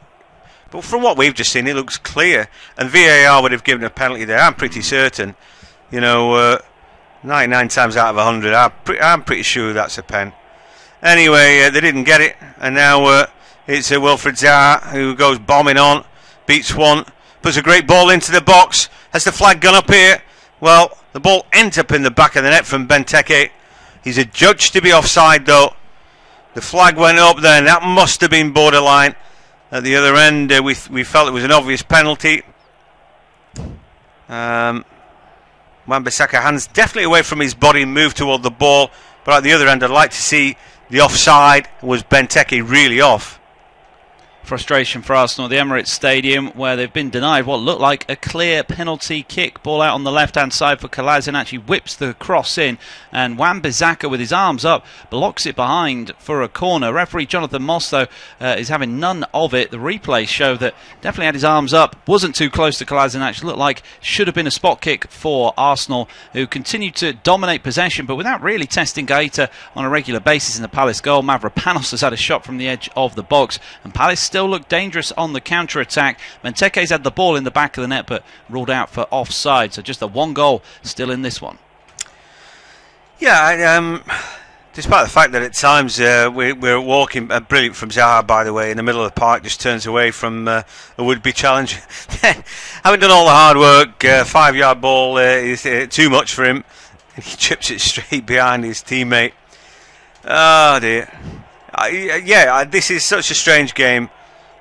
But from what we've just seen, it looks clear. And VAR would have given a penalty there, I'm pretty certain. 99 times out of 100, I'm pretty sure that's a pen. Anyway, they didn't get it. And now it's Wilfried Zaha who goes bombing on, beats one, puts a great ball into the box. Has the flag gone up here? Well, the ball ends up in the back of the net from Benteke. He's adjudged to be offside though. The flag went up there, and that must have been borderline. At the other end, we felt it was an obvious penalty. Wan-Bissaka hands definitely away from his body, moved toward the ball. But at the other end, I'd like to see the offside. Was Benteke really off? Frustration for Arsenal at the Emirates Stadium, where they've been denied what looked like a clear penalty kick. Ball out on the left-hand side for Kolasinac. He whips the cross in, and Wan-Bissaka with his arms up blocks it behind for a corner. Referee Jonathan Moss, though, is having none of it. The replays show that definitely had his arms up, wasn't too close to Kolasinac. Looked like should have been a spot kick for Arsenal, who continued to dominate possession, but without really testing Guaita on a regular basis in the Palace goal. Mavropanos has had a shot from the edge of the box, and Palace still look dangerous on the counter-attack. Benteke's had the ball in the back of the net, but ruled out for offside. So just the one goal still in this one. Yeah, despite the fact that at times we're walking, brilliant from Zaha, by the way, in the middle of the park, just turns away from a would-be challenge. Having done all the hard work, 5-yard ball is too much for him. He chips it straight behind his teammate. Oh dear. This is such a strange game.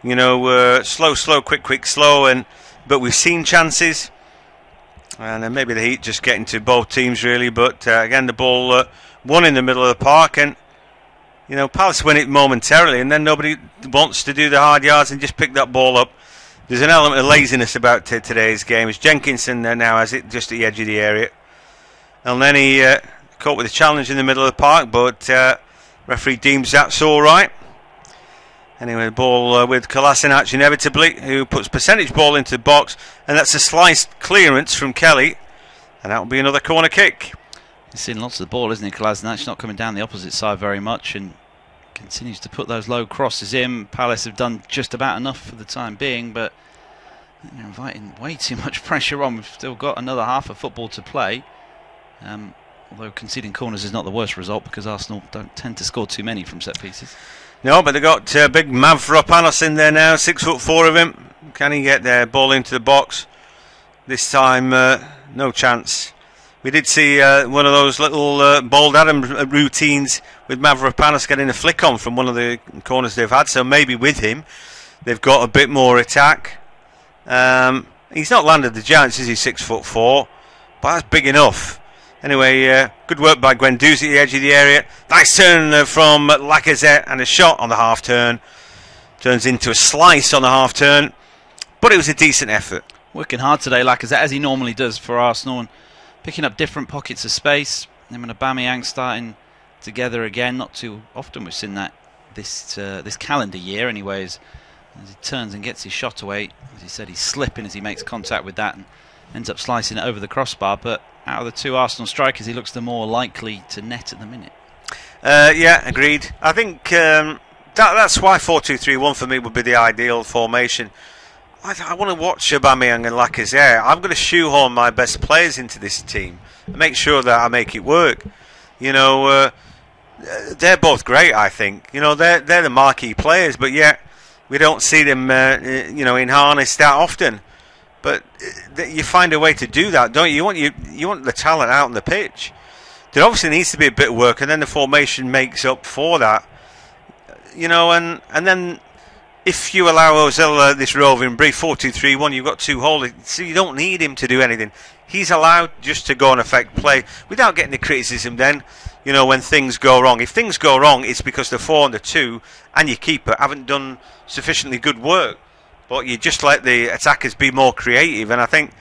Slow, quick, slow, but we've seen chances. And maybe the heat just getting to both teams really, but again the ball won in the middle of the park, and Palace win it momentarily, and then nobody wants to do the hard yards and just pick that ball up. There's an element of laziness about today's game. It's Jenkinson now has it just at the edge of the area. Elneny caught with a challenge in the middle of the park, but referee deems that's all right. Anyway, the ball with Kolasinac inevitably, who puts percentage ball into the box, and that's a sliced clearance from Kelly, and that will be another corner kick. He's seen lots of the ball, isn't he, Kolasinac? Not coming down the opposite side very much, and continues to put those low crosses in. Palace have done just about enough for the time being, but they're inviting way too much pressure on. We've still got another half of football to play. Although conceding corners is not the worst result, because Arsenal don't tend to score too many from set pieces. No, but they've got big Mavropanos in there now, 6'4" of him. Can he get their ball into the box? This time, no chance. We did see one of those little Bold Adam routines with Mavropanos getting a flick on from one of the corners they've had, so maybe with him they've got a bit more attack. He's not landed the Giants, is he, 6'4", but that's big enough. Anyway, good work by Guendouzi at the edge of the area. Nice turn from Lacazette, and a shot on the half turn. Turns into a slice on the half turn, but it was a decent effort. Working hard today, Lacazette, as he normally does for Arsenal, and picking up different pockets of space. Him and Aubameyang starting together again. Not too often we've seen that this calendar year, anyways. As he turns and gets his shot away, as he said, he's slipping as he makes contact with that and ends up slicing it over the crossbar. But out of the two Arsenal strikers, he looks the more likely to net at the minute. Yeah, agreed. I think that's why 4-2-3-1 for me would be the ideal formation. I want to watch Aubameyang and Lacazette. I'm going to shoehorn my best players into this team and make sure that I make it work. They're both great, I think. They're the marquee players, but yet we don't see them, in harness that often. But you find a way to do that, don't you? You want the talent out on the pitch. There obviously needs to be a bit of work, and then the formation makes up for that. And then if you allow Ozil this roving brief 4-2-3-1, you've got two holders, so you don't need him to do anything. He's allowed just to go and affect play without getting the criticism then, when things go wrong. If things go wrong, it's because the 4 and the 2 and your keeper haven't done sufficiently good work. But you just let the attackers be more creative, and I think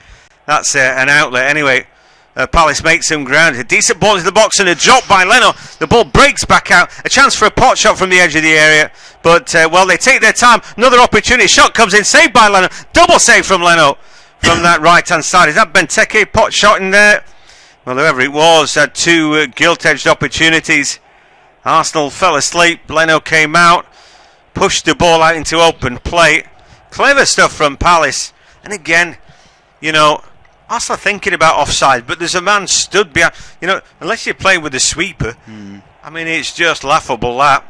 that's an outlet. Anyway, Palace makes some ground. A decent ball into the box and a drop by Leno. The ball breaks back out. A chance for a pot shot from the edge of the area. But, they take their time. Another opportunity. Shot comes in. Saved by Leno. Double save from Leno from that right-hand side. Is that Benteke? Pot shot in there. Well, whoever it was had two gilt-edged opportunities. Arsenal fell asleep. Leno came out. Pushed the ball out into open play. Clever stuff from Palace. And again, Arsenal are thinking about offside, but there's a man stood behind. Unless you're playing with a sweeper, I mean, it's just laughable, that.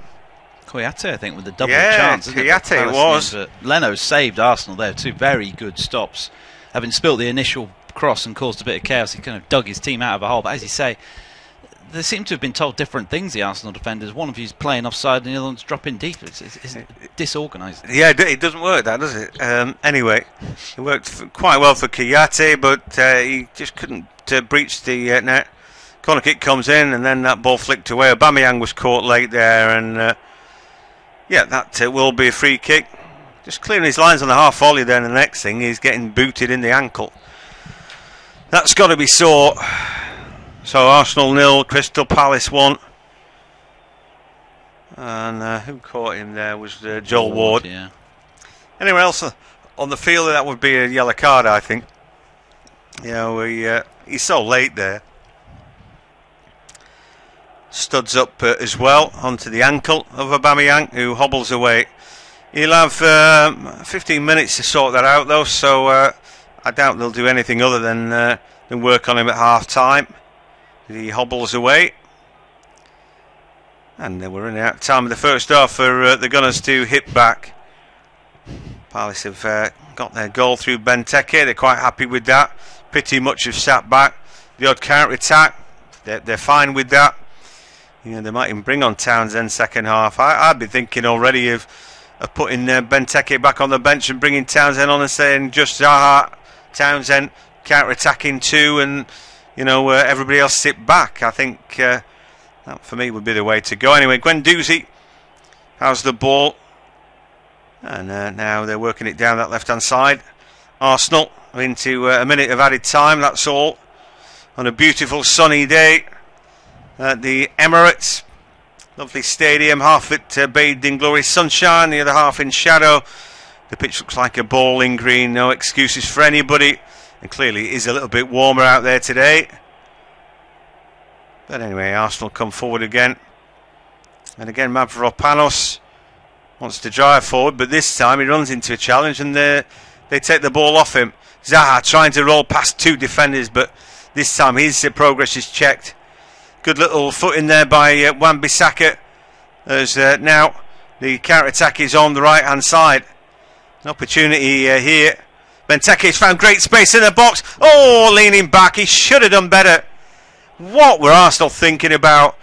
Kouyaté, I think, with the double chance. Yeah, Kouyaté it was. But Leno saved Arsenal there. Two very good stops. Having spilt the initial cross and caused a bit of chaos, he kind of dug his team out of a hole. But as you say, they seem to have been told different things, the Arsenal defenders. One of you's playing offside and the other one's dropping deep. It's disorganised. Yeah, it doesn't work, that, does it? Anyway, it worked quite well for Kouyaté, but he just couldn't breach the net. Corner kick comes in, and then that ball flicked away. Aubameyang was caught late there, and that will be a free kick. Just clearing his lines on the half volley there, and the next thing he's getting booted in the ankle. That's got to be sore. So Arsenal 0, Crystal Palace 1. And who caught him there was Joel Ward. Yeah. Anywhere else on the field, that would be a yellow card, I think. He's so late there. Studs up as well onto the ankle of Aubameyang, who hobbles away. He'll have 15 minutes to sort that out, though, so I doubt they'll do anything other than work on him at half-time. He hobbles away. And we're in the time of the first half for the Gunners to hit back. Palace have got their goal through Benteke. They're quite happy with that. Pretty much have sat back. The odd counter-attack, they're fine with that. They might even bring on Townsend second half. I'd be thinking already of putting Benteke back on the bench and bringing Townsend on and saying, just Zaha, Townsend, counter-attacking too, and everybody else sit back. I think that for me would be the way to go. Anyway, Guendouzi has the ball, and now they're working it down that left-hand side. Arsenal are into a minute of added time, that's all, on a beautiful sunny day at the Emirates. Lovely stadium, half of it bathed in glorious sunshine, the other half in shadow. The pitch looks like a bowling green, no excuses for anybody, and clearly it is a little bit warmer out there today. But anyway, Arsenal come forward again, and again Mavropanos wants to drive forward, but this time he runs into a challenge and they take the ball off him. Zaha trying to roll past two defenders, but this time his progress is checked. Good little foot in there by Wan-Bissaka, as now the counter-attack is on the right-hand side. An opportunity here. Benteke's found great space in the box. Oh, leaning back, he should have done better. What were Arsenal thinking about?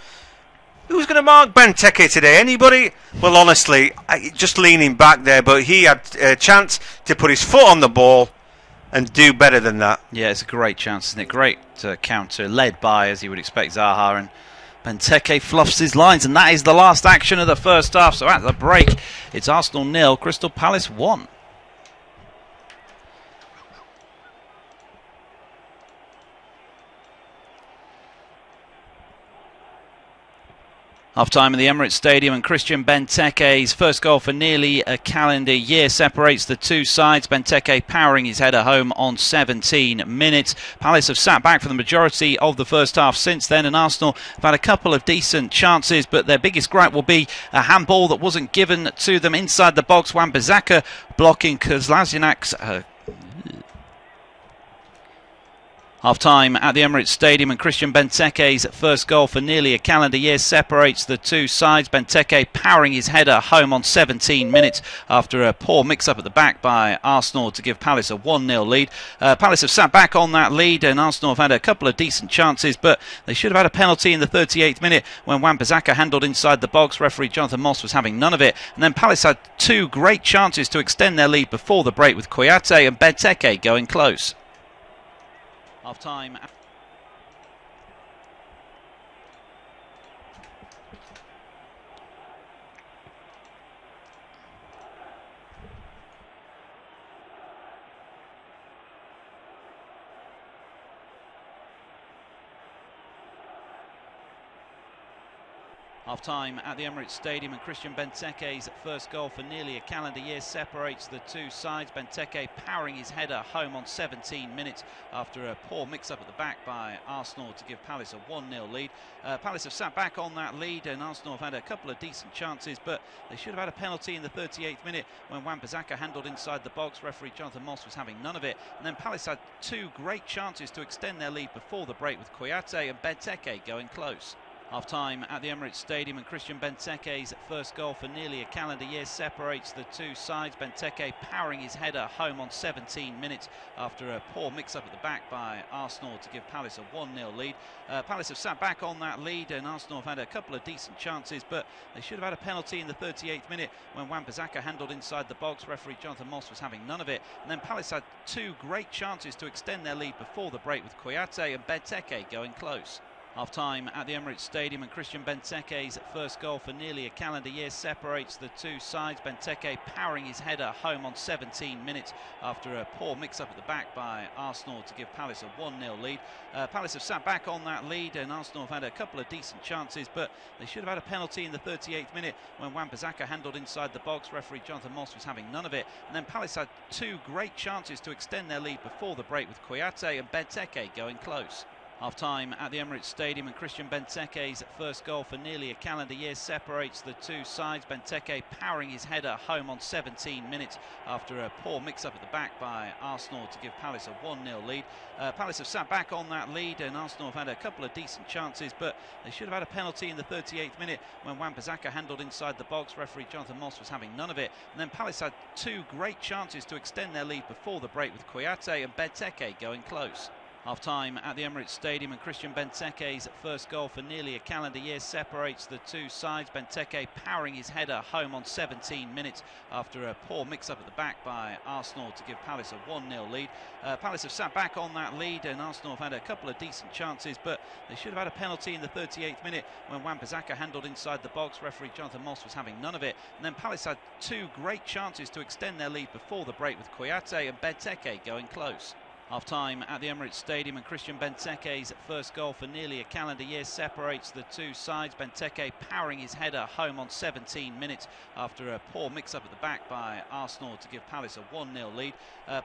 Who's going to mark Benteke today? Anybody? Well, honestly, just leaning back there, but he had a chance to put his foot on the ball and do better than that. Yeah, it's a great chance, isn't it? Great counter, led by, as you would expect, Zaha, and Benteke fluffs his lines, and that is the last action of the first half. So at the break, it's Arsenal 0, Crystal Palace 1. Half-time in the Emirates Stadium, and Christian Benteke's first goal for nearly a calendar year separates the two sides. Benteke powering his header home on 17 minutes. Palace have sat back for the majority of the first half since then, and Arsenal have had a couple of decent chances, but their biggest gripe will be a handball that wasn't given to them inside the box. Wan-Bissaka blocking Kolasinac. Half-time at the Emirates Stadium, and Christian Benteke's first goal for nearly a calendar year separates the two sides. Benteke powering his header home on 17 minutes after a poor mix-up at the back by Arsenal to give Palace a 1-0 lead. Palace have sat back on that lead, and Arsenal have had a couple of decent chances, but they should have had a penalty in the 38th minute when Wan-Bissaka handled inside the box. Referee Jonathan Moss was having none of it, and then Palace had two great chances to extend their lead before the break, with Kouyaté and Benteke going close. Half-time. Half-time at the Emirates Stadium, and Christian Benteke's first goal for nearly a calendar year separates the two sides. Benteke powering his header home on 17 minutes after a poor mix-up at the back by Arsenal to give Palace a 1-0 lead. Palace have sat back on that lead, and Arsenal have had a couple of decent chances, but they should have had a penalty in the 38th minute when Wan-Bissaka handled inside the box. Referee Jonathan Moss was having none of it, and then Palace had two great chances to extend their lead before the break, with Kouyaté and Benteke going close. Half-time at the Emirates Stadium, and Christian Benteke's first goal for nearly a calendar year separates the two sides. Benteke powering his header home on 17 minutes after a poor mix-up at the back by Arsenal to give Palace a 1-0 lead. Palace have sat back on that lead, and Arsenal have had a couple of decent chances, but they should have had a penalty in the 38th minute when Wan-Bissaka handled inside the box. Referee Jonathan Moss was having none of it, and then Palace had two great chances to extend their lead before the break, with Kouyaté and Benteke going close. Half-time at the Emirates Stadium, and Christian Benteke's first goal for nearly a calendar year separates the two sides. Benteke powering his header home on 17 minutes after a poor mix-up at the back by Arsenal to give Palace a 1-0 lead. Palace have sat back on that lead, and Arsenal have had a couple of decent chances, but they should have had a penalty in the 38th minute when Wan-Bissaka handled inside the box. Referee Jonathan Moss was having none of it, and then Palace had two great chances to extend their lead before the break, with Kouyaté and Benteke going close. Half-time at the Emirates Stadium, and Christian Benteke's first goal for nearly a calendar year separates the two sides. Benteke powering his header home on 17 minutes after a poor mix-up at the back by Arsenal to give Palace a 1-0 lead. Palace have sat back on that lead, and Arsenal have had a couple of decent chances, but they should have had a penalty in the 38th minute when Wan-Bissaka handled inside the box. Referee Jonathan Moss was having none of it, and then Palace had two great chances to extend their lead before the break, with Kouyaté and Benteke going close. Half-time at the Emirates Stadium, and Christian Benteke's first goal for nearly a calendar year separates the two sides. Benteke powering his header home on 17 minutes after a poor mix-up at the back by Arsenal to give Palace a 1-0 lead. Palace have sat back on that lead, and Arsenal have had a couple of decent chances, but they should have had a penalty in the 38th minute when Wan-Bissaka handled inside the box. Referee Jonathan Moss was having none of it, and then Palace had two great chances to extend their lead before the break, with Kouyaté and Benteke going close. Half-time at the Emirates Stadium, and Christian Benteke's first goal for nearly a calendar year separates the two sides. Benteke powering his header home on 17 minutes after a poor mix-up at the back by Arsenal to give Palace a 1-0 lead.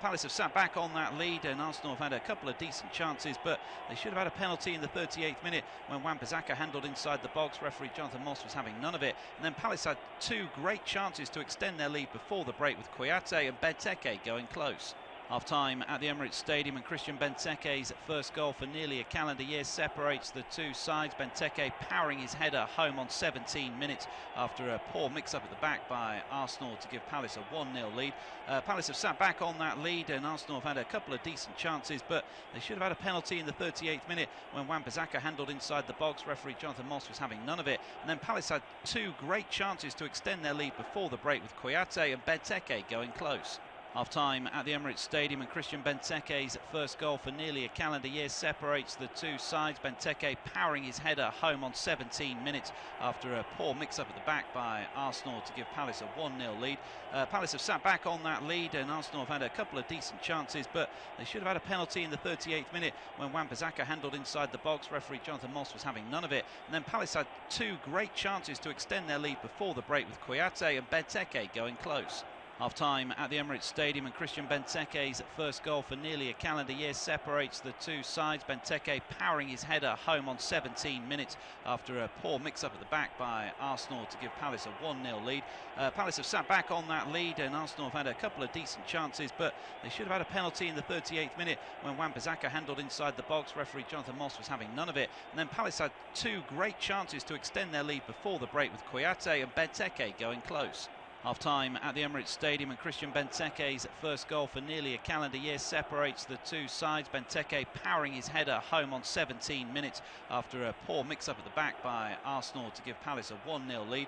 Palace have sat back on that lead, and Arsenal have had a couple of decent chances, but they should have had a penalty in the 38th minute when Wan-Bissaka handled inside the box. Referee Jonathan Moss was having none of it, and then Palace had two great chances to extend their lead before the break, with Kouyaté and Benteke going close. Half-time at the Emirates Stadium, and Christian Benteke's first goal for nearly a calendar year separates the two sides. Benteke powering his header home on 17 minutes after a poor mix-up at the back by Arsenal to give Palace a 1-0 lead. Palace have sat back on that lead, and Arsenal have had a couple of decent chances, but they should have had a penalty in the 38th minute when Wan-Bissaka handled inside the box. Referee Jonathan Moss was having none of it, and then Palace had two great chances to extend their lead before the break, with Kouyaté and Benteke going close. Half-time at the Emirates Stadium, and Christian Benteke's first goal for nearly a calendar year separates the two sides. Benteke powering his header home on 17 minutes after a poor mix-up at the back by Arsenal to give Palace a 1-0 lead. Palace have sat back on that lead, and Arsenal have had a couple of decent chances, but they should have had a penalty in the 38th minute when Wan-Bissaka handled inside the box. Referee Jonathan Moss was having none of it, and then Palace had two great chances to extend their lead before the break, with Kouyaté and Benteke going close. Half-time at the Emirates Stadium, and Christian Benteke's first goal for nearly a calendar year separates the two sides. Benteke powering his header home on 17 minutes after a poor mix-up at the back by Arsenal to give Palace a 1-0 lead. Palace have sat back on that lead, and Arsenal have had a couple of decent chances, but they should have had a penalty in the 38th minute when Wan-Bissaka handled inside the box. Referee Jonathan Moss was having none of it, and then Palace had two great chances to extend their lead before the break, with Kouyaté and Benteke going close. Half-time at the Emirates Stadium, and Christian Benteke's first goal for nearly a calendar year separates the two sides. Benteke powering his header home on 17 minutes after a poor mix-up at the back by Arsenal to give Palace a 1-0 lead.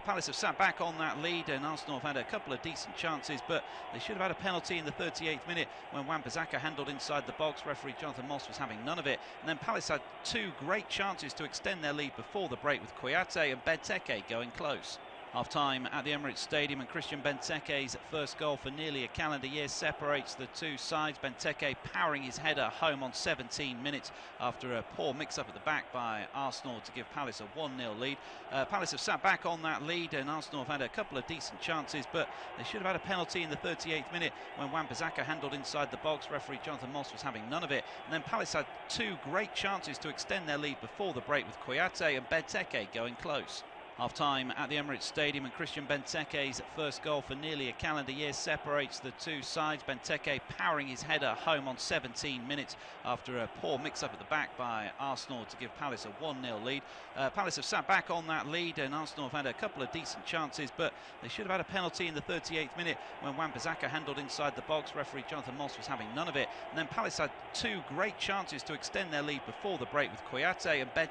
Palace have sat back on that lead, and Arsenal have had a couple of decent chances, but they should have had a penalty in the 38th minute when Wan-Bissaka handled inside the box. Referee Jonathan Moss was having none of it, and then Palace had two great chances to extend their lead before the break, with Kouyaté and Benteke going close. Half-time at the Emirates Stadium, and Christian Benteke's first goal for nearly a calendar year separates the two sides. Benteke powering his header home on 17 minutes after a poor mix-up at the back by Arsenal to give Palace a 1-0 lead. Palace have sat back on that lead, and Arsenal have had a couple of decent chances, but they should have had a penalty in the 38th minute when Wan-Bissaka handled inside the box. Referee Jonathan Moss was having none of it, and then Palace had two great chances to extend their lead before the break, with Kouyaté and Benteke going close. Half-time at the Emirates Stadium, and Christian Benteke's first goal for nearly a calendar year separates the two sides. Benteke powering his header home on 17 minutes after a poor mix-up at the back by Arsenal to give Palace a 1-0 lead. Palace have sat back on that lead, and Arsenal have had a couple of decent chances, but they should have had a penalty in the 38th minute when Wan-Bissaka handled inside the box. Referee Jonathan Moss was having none of it, and then Palace had two great chances to extend their lead before the break, with Kouyaté and Benteke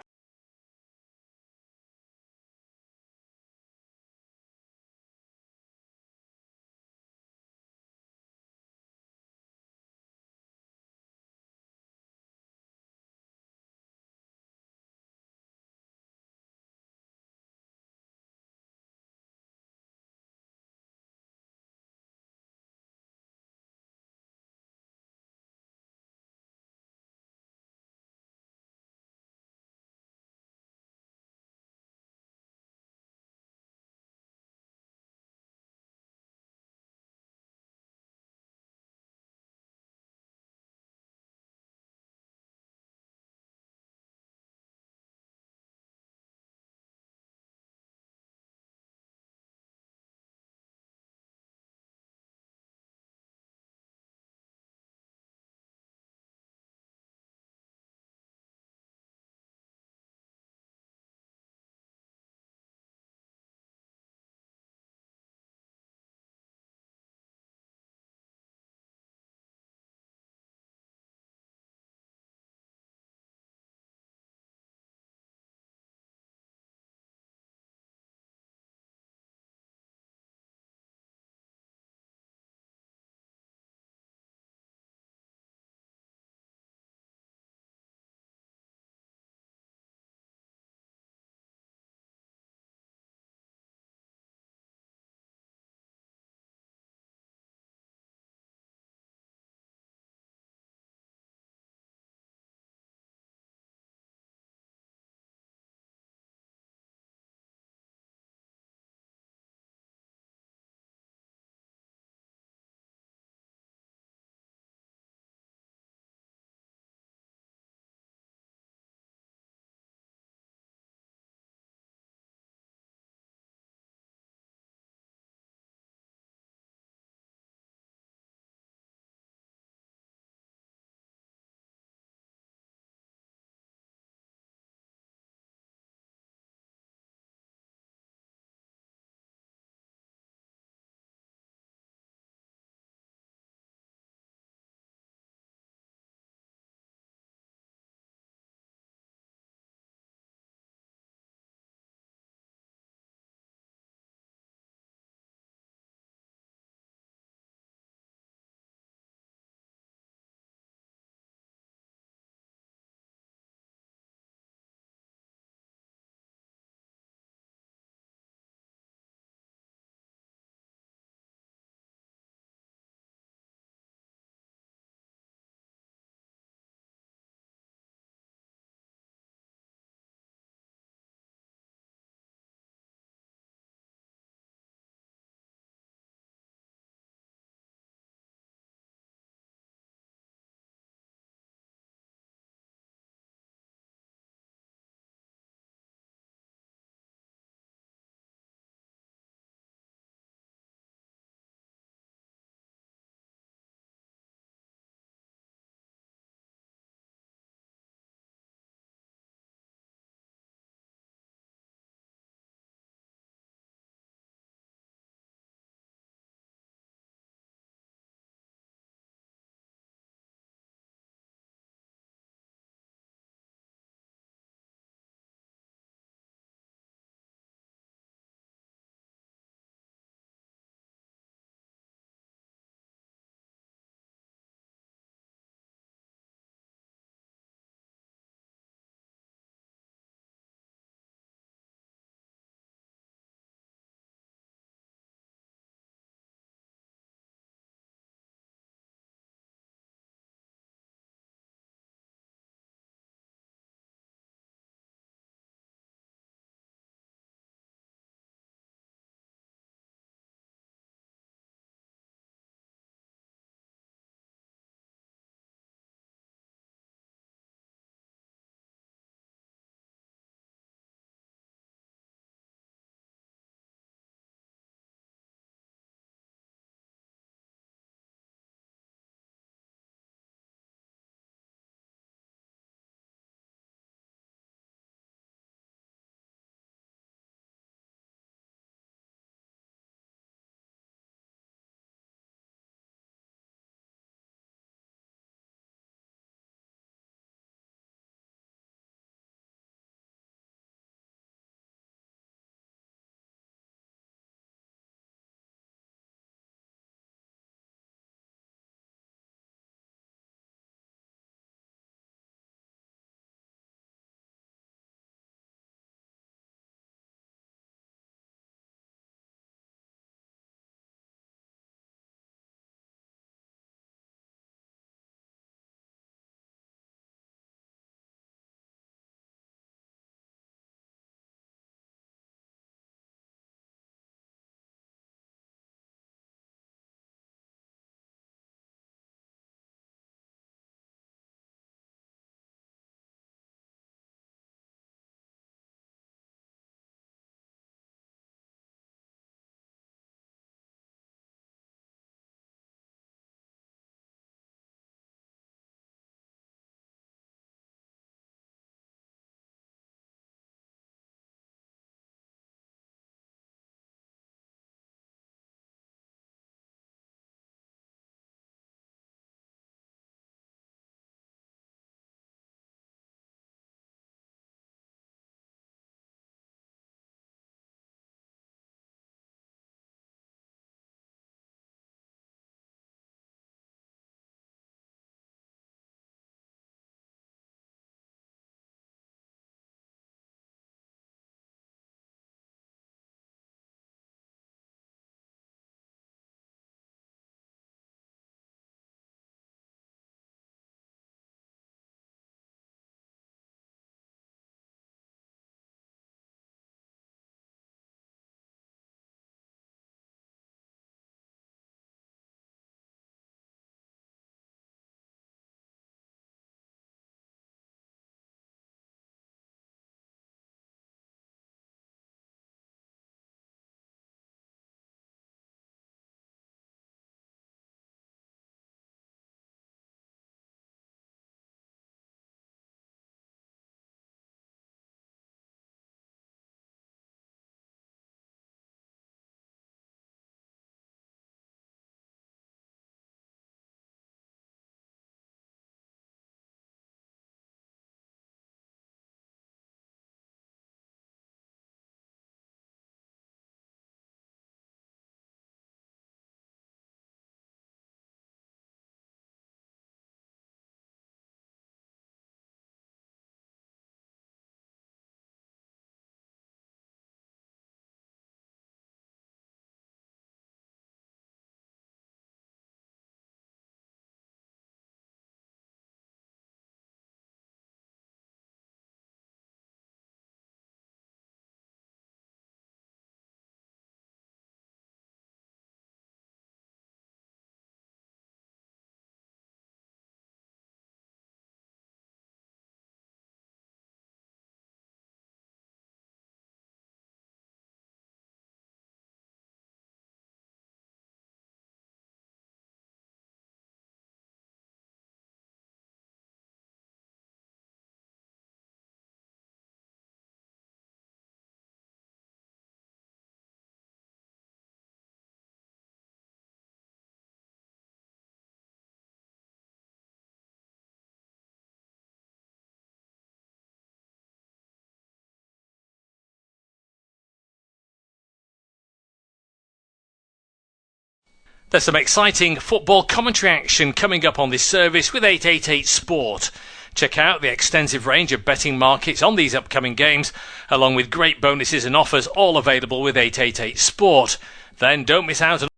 There's some exciting football commentary action coming up on this service with 888 Sport. Check out the extensive range of betting markets on these upcoming games, along with great bonuses and offers, all available with 888 Sport. Then don't miss out on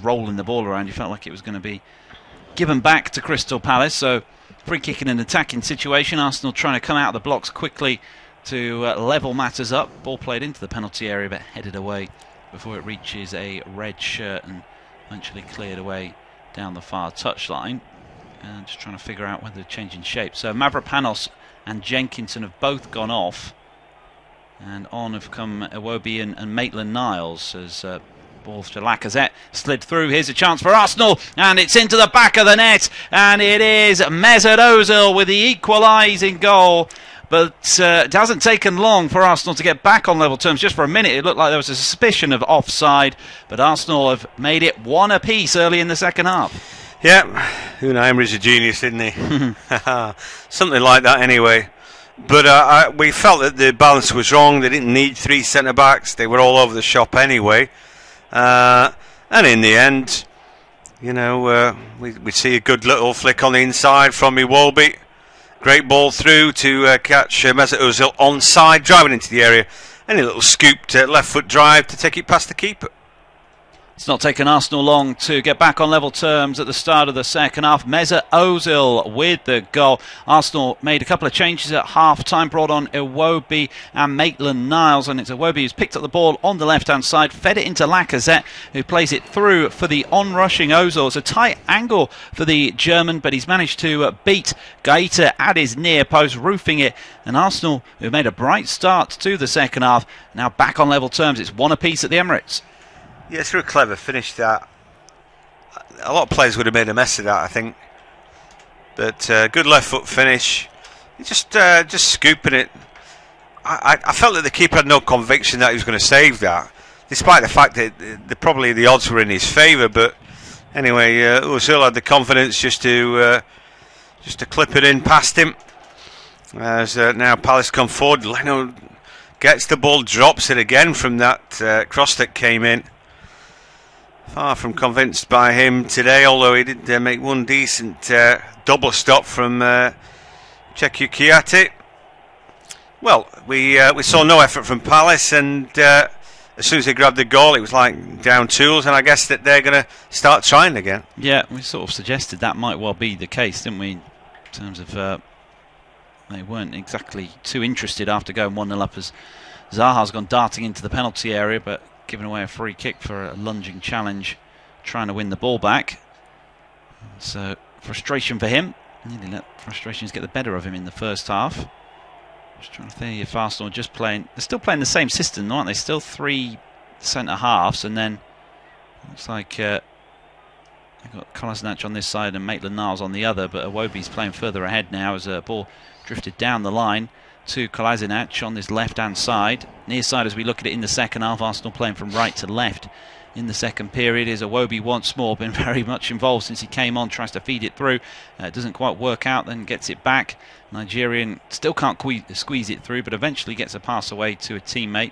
rolling the ball around. You felt like it was going to be given back to Crystal Palace. So free kick in an attacking situation. Arsenal trying to come out of the blocks quickly to level matters up. Ball played into the penalty area but headed away before it reaches a red shirt and eventually cleared away down the far touchline. And just trying to figure out whether they're changing shape. So Mavropanos and Jenkinson have both gone off, and on have come Iwobi and Maitland-Niles as ball to Lacazette slid through. Here's a chance for Arsenal, and it's into the back of the net, and it is Mesut Ozil with the equalising goal. But it hasn't taken long for Arsenal to get back on level terms. Just for a minute it looked like there was a suspicion of offside, but Arsenal have made it one apiece early in the second half. Yeah, Unai Emery's a genius, isn't he? Something like that anyway. But we felt that the balance was wrong. They didn't need three centre-backs. They were all over the shop anyway. And in the end, you know, we see a good little flick on the inside from Iwobi. Great ball through to catch Mesut Ozil onside, driving into the area. And a little scooped left foot drive to take it past the keeper. It's not taken Arsenal long to get back on level terms at the start of the second half. Mesut Ozil with the goal. Arsenal made a couple of changes at half-time, brought on Iwobi and Maitland-Niles, and it's Iwobi who's picked up the ball on the left-hand side, fed it into Lacazette, who plays it through for the on-rushing Ozil. It's a tight angle for the German, but he's managed to beat Guaita at his near post, roofing it, and Arsenal, who made a bright start to the second half, now back on level terms. It's one apiece at the Emirates. Yeah, it's a real clever finish that. A lot of players would have made a mess of that, I think. But good left foot finish. Just scooping it. I felt that the keeper had no conviction that he was going to save that, despite the fact that probably the odds were in his favour. But anyway, Ozil had the confidence just to clip it in past him. As now Palace come forward, Leno gets the ball, drops it again from that cross that came in. Far from convinced by him today, although he did make one decent double stop from Cheikhou Kouyaté. Well, we saw no effort from Palace, and as soon as they grabbed the goal, it was like down tools, and I guess that they're going to start trying again. Yeah, we sort of suggested that might well be the case, didn't we? In terms of they weren't exactly too interested after going 1-0 up, as Zaha's gone darting into the penalty area, but giving away a free kick for a lunging challenge, trying to win the ball back. So frustration for him. Nearly let frustrations get the better of him in the first half. Just trying to think if Arsenal are just playing. They're still playing the same system, aren't they? Still three centre halves, and then looks like they've got Kolasinac on this side and Maitland-Niles on the other. But Iwobi's playing further ahead now as a ball drifted down the line to Kolasinac on this left-hand side. Near side as we look at it in the second half. Arsenal playing from right to left in the second period. Is Iwobi once more been very much involved since he came on, tries to feed it through. It doesn't quite work out, then gets it back. Nigerian still can't squeeze it through, but eventually gets a pass away to a teammate.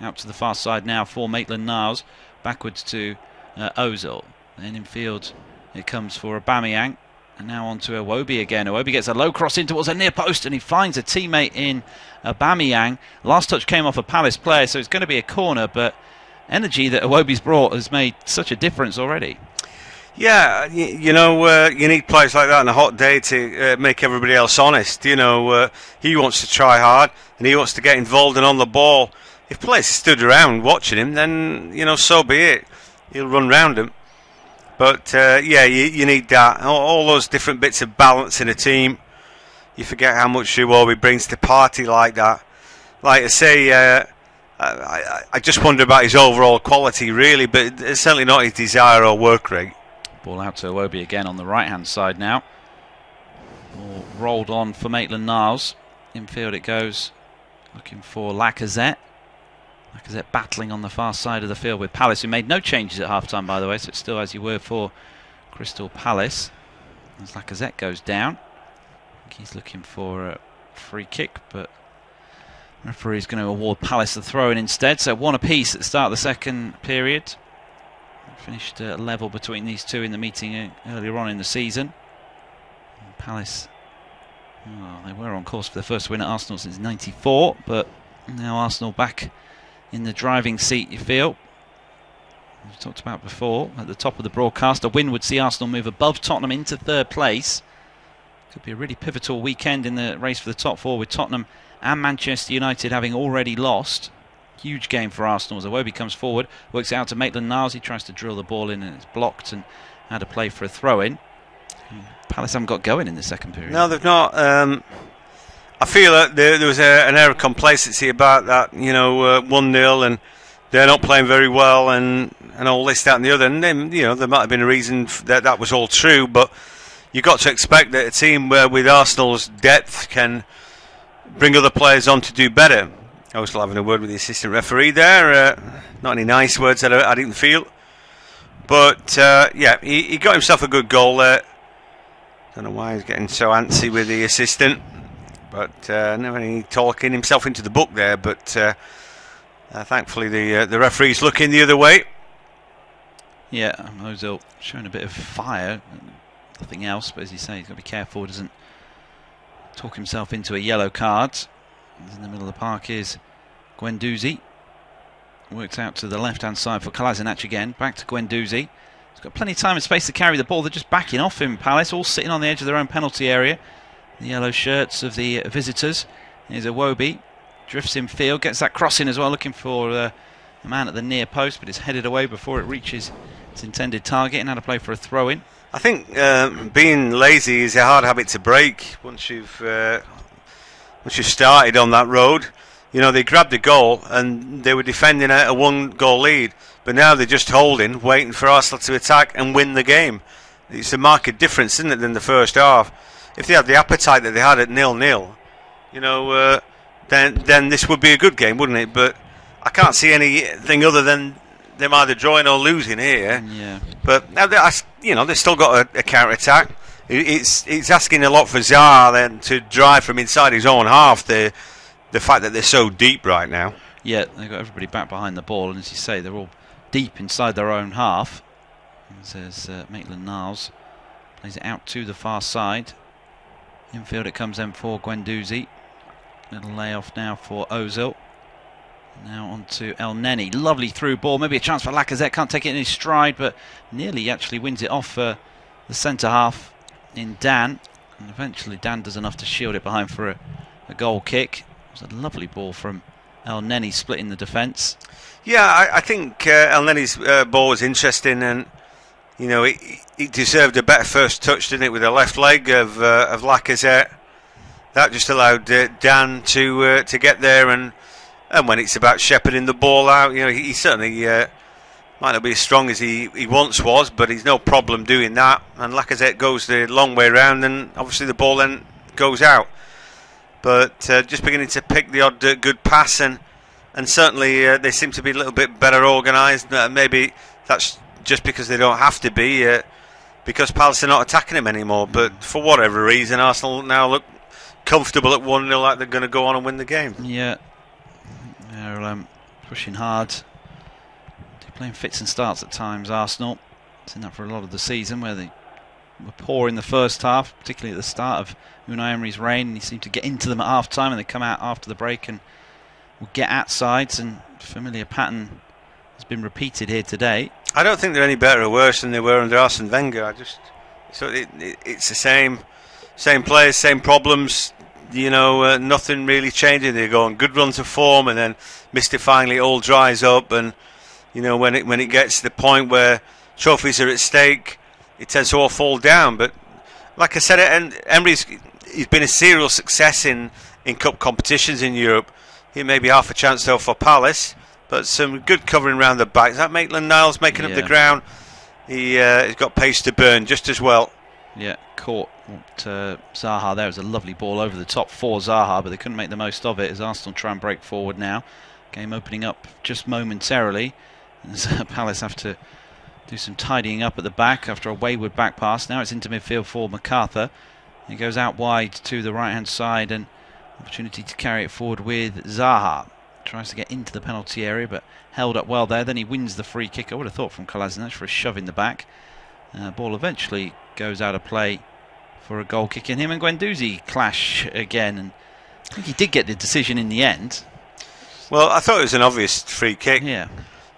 Out to the far side now for Maitland-Niles. Backwards to Ozil. Then in field it comes for Aubameyang. And now on to Iwobi again. Iwobi gets a low cross in towards a near post, and he finds a teammate in Aubameyang. Last touch came off a Palace player, so it's going to be a corner, but energy that Iwobi's brought has made such a difference already. Yeah, you know, you need players like that on a hot day to make everybody else honest. You know, he wants to try hard, and he wants to get involved and on the ball. If players stood around watching him, then, you know, so be it. He'll run round them. But, yeah, you need that. All those different bits of balance in a team. You forget how much Iwobi brings to party like that. Like I say, I just wonder about his overall quality, really, but it's certainly not his desire or work rate. Ball out to Iwobi again on the right-hand side now. Ball rolled on for Maitland-Niles. Infield it goes, looking for Lacazette. Lacazette battling on the far side of the field with Palace, who made no changes at half-time, by the way, so it's still as you were for Crystal Palace. As Lacazette goes down, I think he's looking for a free kick, but Referee's going to award Palace the throw-in instead. So 1 apiece at the start of the second period. Finished level between these two in the meeting earlier on in the season. And Palace, they were on course for their first win at Arsenal since '94, but now Arsenal back in the driving seat, you feel. We've talked about before at the top of the broadcast, a win would see Arsenal move above Tottenham into third place. Could be a really pivotal weekend in the race for the top four, with Tottenham and Manchester United having already lost. Huge game for Arsenal as Iwobi comes forward, works it out to Maitland-Niles. He tries to drill the ball in and it's blocked, and had a play for a throw-in. Palace haven't got going in the second period. No, they've not. I feel that there was an air of complacency about that, 1-0, and they're not playing very well, and all this, that and the other. And then, there might have been a reason that was all true, but you've got to expect that a team with Arsenal's depth can bring other players on to do better. I was still having a word with the assistant referee there. Not any nice words that I didn't feel. But, he got himself a good goal there. Don't know why he's getting so antsy with the assistant. But never any talking himself into the book there. But thankfully the referee's looking the other way. Yeah, Ozil showing a bit of fire. Nothing else, but as you say, he's got to be careful he doesn't talk himself into a yellow card. In the middle of the park is Guendouzi. Works out to the left-hand side for Kolasinac again. Back to Guendouzi. He's got plenty of time and space to carry the ball. They're just backing off him, Palace, all sitting on the edge of their own penalty area. The yellow shirts of the visitors. Here's Iwobi. Drifts in field, gets that cross in as well, looking for the man at the near post, but it's headed away before it reaches its intended target, and had to play for a throw-in. I think being lazy is a hard habit to break once you've started on that road. They grabbed a goal and they were defending a 1-goal lead, but now they're just holding, waiting for Arsenal to attack and win the game. It's a marked difference, isn't it, than the first half? If they had the appetite that they had at 0-0, then this would be a good game, wouldn't it? But I can't see anything other than them either drawing or losing here. Yeah. But now they've still got a counter attack. It's asking a lot for Zaha then to drive from inside his own half. The fact that they're so deep right now. Yeah, they've got everybody back behind the ball, and as you say, they're all deep inside their own half. Says Maitland-Niles plays it out to the far side. Infield it comes then for Guendouzi. Little layoff now for Ozil. Now on to El Neni. Lovely through ball. Maybe a chance for Lacazette. Can't take it in his stride, but nearly actually wins it off the centre half in Dan. And eventually Dan does enough to shield it behind for a goal kick. It was a lovely ball from El Neni, splitting the defence. Yeah, I think El Neni's ball was interesting, and he deserved a better first touch, didn't it, with the left leg of Lacazette. That just allowed Dan to get there, and when it's about shepherding the ball out, he certainly might not be as strong as he once was, but he's no problem doing that. And Lacazette goes the long way round, and obviously the ball then goes out. But just beginning to pick the odd good pass, and certainly they seem to be a little bit better organised. Maybe that's just because they don't have to be, because Palace are not attacking him anymore. But for whatever reason, Arsenal now look comfortable at 1-0, like they're going to go on and win the game. Yeah, they're pushing hard. They're playing fits and starts at times, Arsenal. Seen that for a lot of the season, where they were poor in the first half, particularly at the start of Unai Emery's reign, and he seemed to get into them at half time, and they come out after the break and will get at sides, and a familiar pattern has been repeated here today. I don't think they're any better or worse than they were under Arsene Wenger. It's the same players, same problems. Nothing really changing. They go on good runs of form, and then mystifyingly it all dries up. And when it gets to the point where trophies are at stake, it tends to all fall down. But like I said, he's been a serial success in cup competitions in Europe. He may be half a chance though for Palace, but some good covering around the back. Is that Maitland-Niles making up the ground? He's got pace to burn just as well. Yeah, caught Zaha there. It was a lovely ball over the top for Zaha, but they couldn't make the most of it as Arsenal try and break forward now. Game opening up just momentarily, as Palace have to do some tidying up at the back after a wayward back pass. Now it's into midfield for MacArthur. He goes out wide to the right-hand side, and Opportunity to carry it forward with Zaha. Tries to get into the penalty area, but held up well there. Then he wins the free kick. I would have thought from Kolasinac for a shove in the back. Ball eventually goes out of play for a goal kick, and him and Guendouzi clash again. And I think he did get the decision in the end. Well, I thought it was an obvious free kick. Yeah.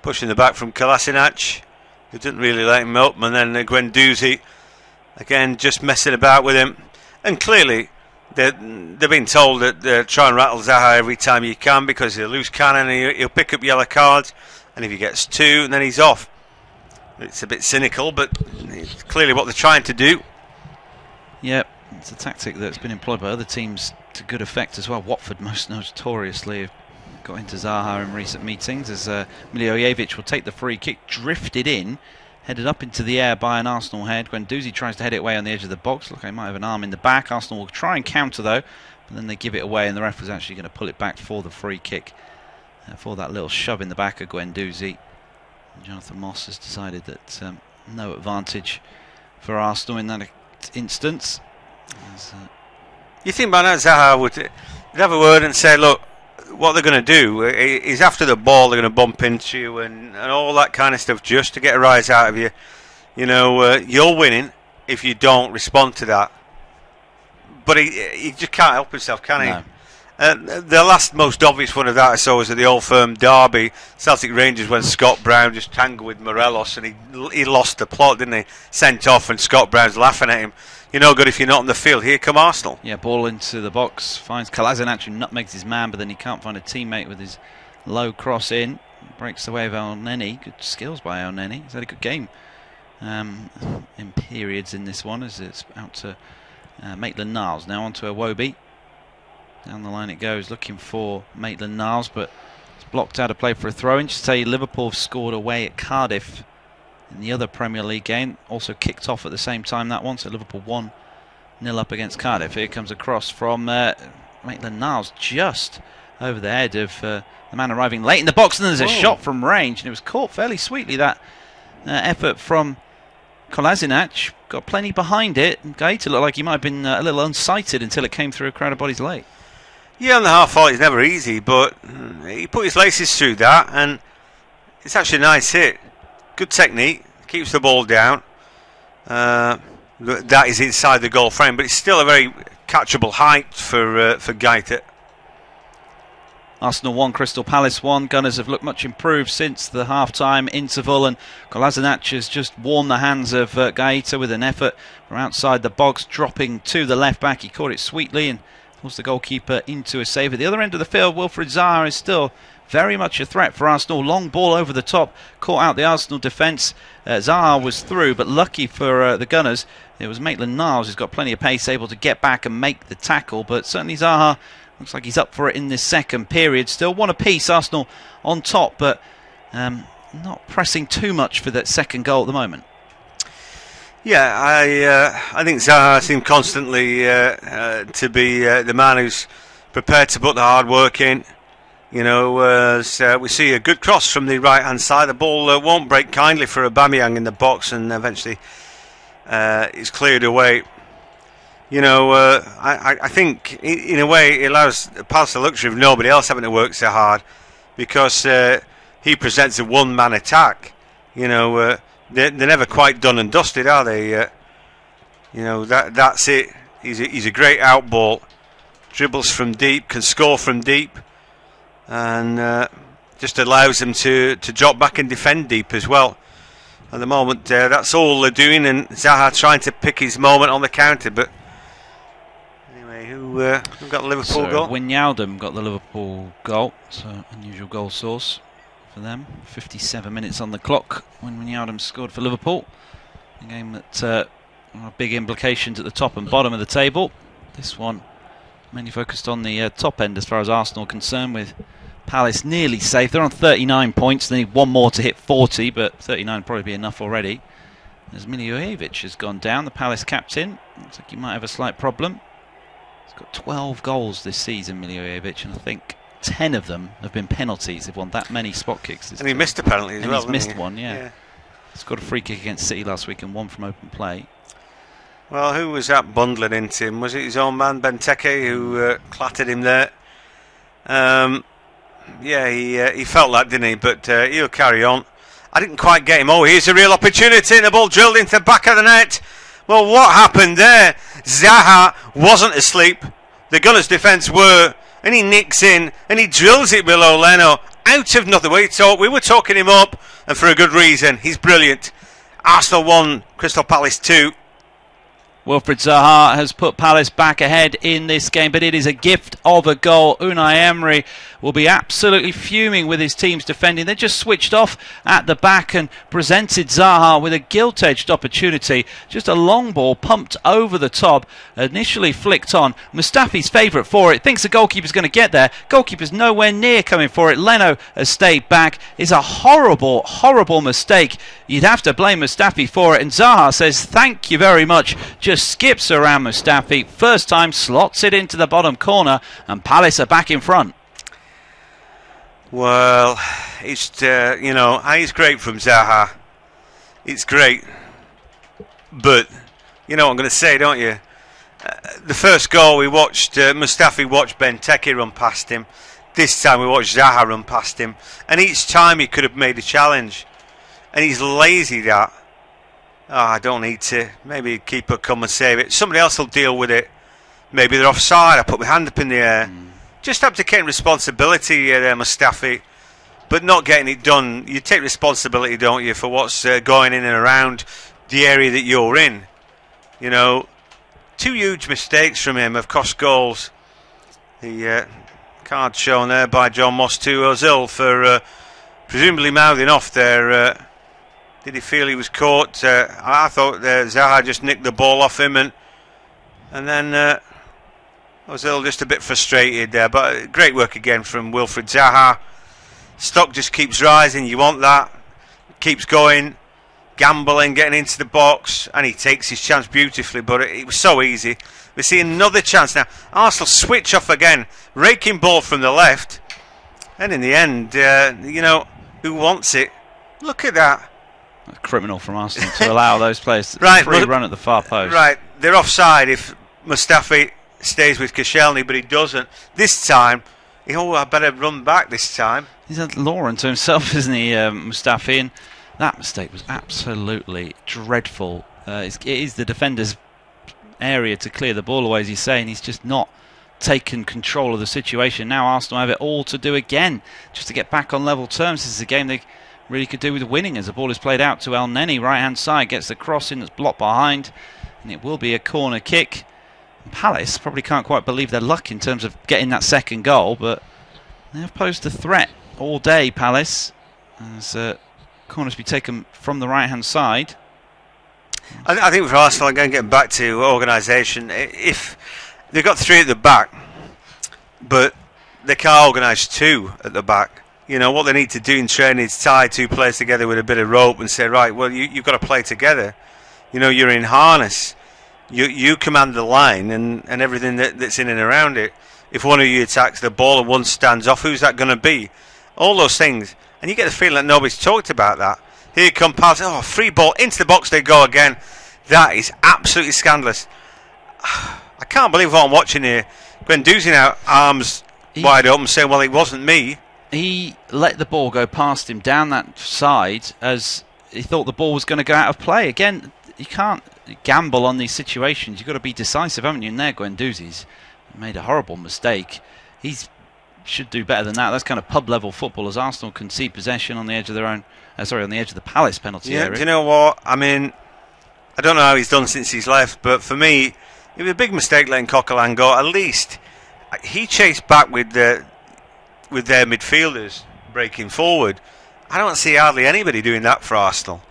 Pushing the back from Kolasinac, who didn't really let him up, and then Guendouzi again just messing about with him. And clearly they've been told that try and rattle Zaha every time you can, because he'll lose cannon and he'll pick up yellow cards, and if he gets 2 then he's off. It's a bit cynical, but it's clearly what they're trying to do. Yep, it's a tactic that's been employed by other teams to good effect as well. Watford most notoriously have got into Zaha in recent meetings, as Milivojevic will take the free kick, drifted in, headed up into the air by an Arsenal head. Guendouzi tries to head it away on the edge of the box. Look, he might have an arm in the back. Arsenal will try and counter though, but then they give it away, and the ref was actually going to pull it back for the free kick, for that little shove in the back of Guendouzi. And Jonathan Moss has decided that no advantage for Arsenal in that instance. You think by now Zaha would have a word and say, look, what they're going to do is after the ball they're going to bump into you and all that kind of stuff just to get a rise out of you. You know, you're winning if you don't respond to that. But he just can't help himself, can he? No. The last most obvious one of that I saw was at the Old Firm derby, Celtic Rangers, when Scott Brown just tangled with Morelos and he lost the plot, didn't he? Sent off, and Scott Brown's laughing at him. You're no good if you're not on the field. Here come Arsenal. Yeah, ball into the box, finds Kolasinac, who nutmegs his man, but then he can't find a teammate with his low cross in. Breaks the way of Elneny. Good skills by Elneny. He's had a good game in periods in this one, as it's out to Maitland-Niles. Now on to Iwobi. Down the line it goes, looking for Maitland-Niles, but it's blocked out of play for a throw-in. Just say Liverpool have scored away at Cardiff in the other Premier League game. Also kicked off at the same time, that one, so Liverpool 1-0 up against Cardiff. Here comes a cross from Maitland-Niles, just over the head of the man arriving late in the box, and there's a shot from range, and it was caught fairly sweetly, that effort from Kolasinac. Got plenty behind it, and Gaeta looked like he might have been a little unsighted until it came through a crowd of bodies late. Yeah, on the half volley is never easy, but he put his laces through that, and it's actually a nice hit. Good technique, keeps the ball down. That is inside the goal frame, but it's still a very catchable height for Gaeta. Arsenal 1, Crystal Palace 1. Gunners have looked much improved since the half-time interval, and Kolasinac has just worn the hands of Gaeta with an effort from outside the box, dropping to the left back. He caught it sweetly and forced the goalkeeper into a save. At the other end of the field, Wilfried Zaha is still very much a threat for Arsenal. Long ball over the top, caught out the Arsenal defence. Zaha was through, but lucky for the Gunners, it was Maitland-Niles who's got plenty of pace, able to get back and make the tackle. But certainly Zaha looks like he's up for it in this second period. Still one apiece, Arsenal on top, but not pressing too much for that second goal at the moment. Yeah, I think Zaha seemed constantly to be the man who's prepared to put the hard work in. You know, we see a good cross from the right-hand side. The ball won't break kindly for Aubameyang in the box, and eventually it's cleared away. You know, I think in a way it allows Palace the luxury of nobody else having to work so hard, because he presents a one-man attack. You know, they're never quite done and dusted, are they? You know, that's it. He's a great outball, dribbles from deep, can score from deep, and just allows them to drop back and defend deep as well. At the moment, that's all they're doing, and Zaha trying to pick his moment on the counter. But anyway, who got the Liverpool goal? Wijnaldum got the Liverpool goal, so unusual goal source for them. 57 minutes on the clock when Wijnaldum scored for Liverpool. A game that big implications at the top and bottom of the table. This one mainly focused on the top end as far as Arsenal are concerned, with Palace nearly safe. They're on 39 points. They need one more to hit 40, but 39 will probably be enough already. As Milivojevic has gone down, the Palace captain. Looks like he might have a slight problem. He's got 12 goals this season, Milivojevic, and I think 10 of them have been penalties. They've won that many spot kicks. And he missed a penalty as well. And he's missed one, yeah. He scored a free kick against City last week and one from open play. Well, who was that bundling into him? Was it his own man, Benteke, who clattered him there? He felt that, didn't he? But he'll carry on. I didn't quite get him. Oh, here's a real opportunity, and the ball drilled into the back of the net. Well, what happened there? Zaha wasn't asleep. The Gunners' defence were, and he nicks in, and he drills it below Leno. Out of nothing. We were talking him up, and for a good reason. He's brilliant. Arsenal 1, Crystal Palace 2. Wilfried Zaha has put Palace back ahead in this game, but it is a gift of a goal. Unai Emery will be absolutely fuming with his team's defending. They just switched off at the back and presented Zaha with a gilt-edged opportunity. Just a long ball pumped over the top, initially flicked on. Mustafi's favourite for it, thinks the goalkeeper's going to get there. Goalkeeper's nowhere near coming for it. Leno has stayed back. It's a horrible, horrible mistake. You'd have to blame Mustafi for it, and Zaha says thank you very much. Just skips around Mustafi. First time, slots it into the bottom corner, and Palace are back in front. Well, it's it's great from Zaha. It's great, but you know what I'm going to say, don't you? The first goal we watched, Mustafi watched Benteke run past him. This time we watched Zaha run past him, and each time he could have made a challenge, and he's lazy that. Oh, I don't need to. Maybe keeper come and save it. Somebody else will deal with it. Maybe they're offside. I put my hand up in the air. Just abdicating responsibility there, Mustafi, but not getting it done. You take responsibility, don't you, for what's going in and around the area that you're in. You know, 2 huge mistakes from him have cost goals. The card shown there by John Moss to Ozil for presumably mouthing off there. Did he feel he was caught? I thought Zaha just nicked the ball off him, and then Ozil just a bit frustrated there. But great work again from Wilfried Zaha. Stock just keeps rising. You want that. Keeps going, gambling, getting into the box, and he takes his chance beautifully. But it was so easy. We see another chance now. Arsenal switch off again, raking ball from the left, and in the end, who wants it? Look at that. Criminal from Arsenal to allow those players to free run at the far post. Right, they're offside if Mustafi stays with Koscielny, but he doesn't. This time, I better run back this time. He's a law unto himself, isn't he, Mustafi? And that mistake was absolutely dreadful. It is the defender's area to clear the ball away, as he's saying. He's just not taken control of the situation. Now Arsenal have it all to do again, just to get back on level terms. This is a game they really could do with winning, as the ball is played out to El Neni, right hand side, gets the cross in, that's blocked behind, and it will be a corner kick. Palace probably can't quite believe their luck in terms of getting that second goal, but they have posed a threat all day, Palace, as corners be taken from the right hand side. I think for Arsenal, again, getting back to organisation, if they've got 3 at the back, but they can't organise 2 at the back. You know, what they need to do in training is tie 2 players together with a bit of rope and say, right, well, you've got to play together. You know, you're in harness. You command the line and everything that's in and around it. If one of you attacks the ball and one stands off, who's that going to be? All those things. And you get the feeling that nobody's talked about that. Here come pass. Oh, free ball. Into the box they go again. That is absolutely scandalous. I can't believe what I'm watching here. Guendouzi now, arms wide open, saying, well, it wasn't me. He let the ball go past him down that side as he thought the ball was going to go out of play. Again, you can't gamble on these situations. You've got to be decisive, haven't you? And there, Guendouzi's made a horrible mistake. He should do better than that. That's kind of pub-level football, as Arsenal concede possession on the edge of their own. On the edge of the Palace penalty area. Do you know what? I mean, I don't know how he's done since he's left, but for me, it was a big mistake letting Coquelin go. At least he chased back with their midfielders breaking forward. I don't see hardly anybody doing that for Arsenal.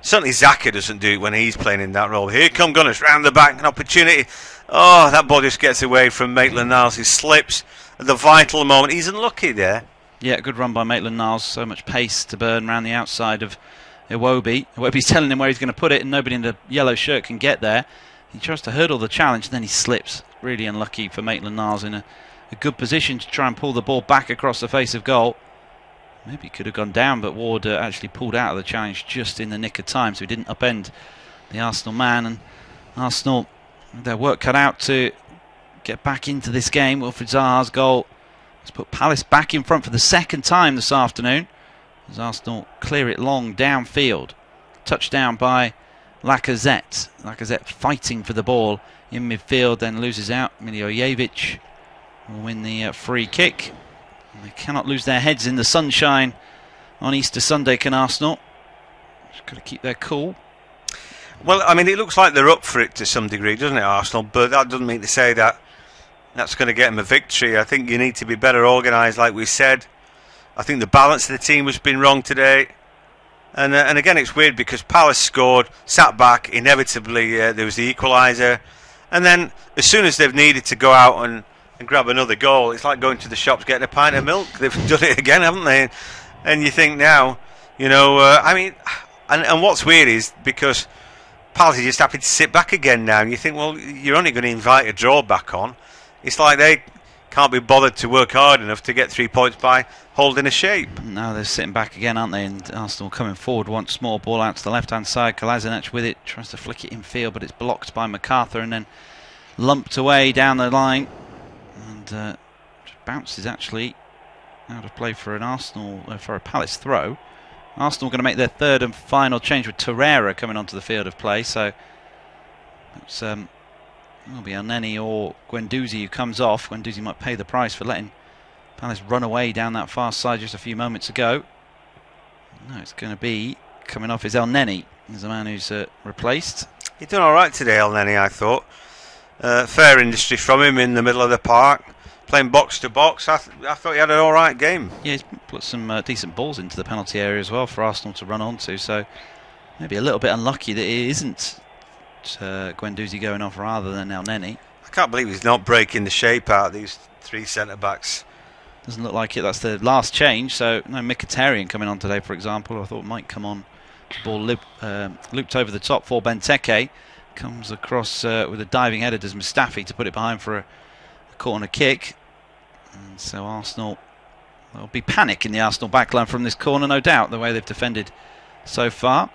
Certainly Xhaka doesn't do it when he's playing in that role. Here come Gunners round the back, an opportunity. Oh, that ball just gets away from Maitland-Niles. He slips at the vital moment. He's unlucky there. Yeah, good run by Maitland-Niles. So much pace to burn around the outside of Iwobi. Iwobi's telling him where he's going to put it, and nobody in the yellow shirt can get there. He tries to hurdle the challenge, and then he slips. Really unlucky for Maitland-Niles in a good position to try and pull the ball back across the face of goal. Maybe it could have gone down, but Ward actually pulled out of the challenge just in the nick of time, so he didn't upend the Arsenal man. And Arsenal, their work cut out to get back into this game. Wilfried Zaha's goal has put Palace back in front for the second time this afternoon, as Arsenal clear it long downfield. Touchdown by Lacazette. Lacazette fighting for the ball in midfield, then loses out. Milivojevic will win the free kick. They cannot lose their heads in the sunshine on Easter Sunday, can Arsenal? Just got to keep their cool. Well, I mean, it looks like they're up for it to some degree, doesn't it, Arsenal? But that doesn't mean to say that that's going to get them a victory. I think you need to be better organised, like we said. I think the balance of the team has been wrong today. And again, it's weird because Palace scored, sat back, inevitably there was the equaliser. And then, as soon as they've needed to go out and grab another goal, it's like going to the shops getting a pint of milk. They've done it again, haven't they? And you think now, I mean, and what's weird is because Palace are just happy to sit back again now. And you think, well, you're only going to invite a draw back on. It's like they can't be bothered to work hard enough to get 3 points by holding a shape. Now they're sitting back again, aren't they? And Arsenal coming forward once more. Ball out to the left-hand side. Kolasinac with it. Tries to flick it in field, but it's blocked by MacArthur and then lumped away down the line. And bounces actually out of play for an Arsenal, for a Palace throw. Arsenal going to make their third and final change with Torreira coming onto the field of play. So it's it'll be Elneny or Guendouzi who comes off. Guendouzi might pay the price for letting Palace run away down that far side just a few moments ago. No, it's going to be coming off is Elneny. He's the man who's replaced. He's done all right today, Elneny, I thought. Fair industry from him in the middle of the park, playing box to box. I thought he had an all right game. Yeah, he's put some decent balls into the penalty area as well for Arsenal to run onto. So maybe a little bit unlucky that it isn't Guendouzi going off rather than Elneny. I can't believe he's not breaking the shape out of these three centre-backs. Doesn't look like it. That's the last change. So no Mkhitaryan coming on today, for example. I thought might come on. The ball looped over the top for Benteke. Comes across with a diving header to Mustafi to put it behind for a corner kick. And so Arsenal, there'll be panic in the Arsenal backline from this corner, no doubt, the way they've defended so far.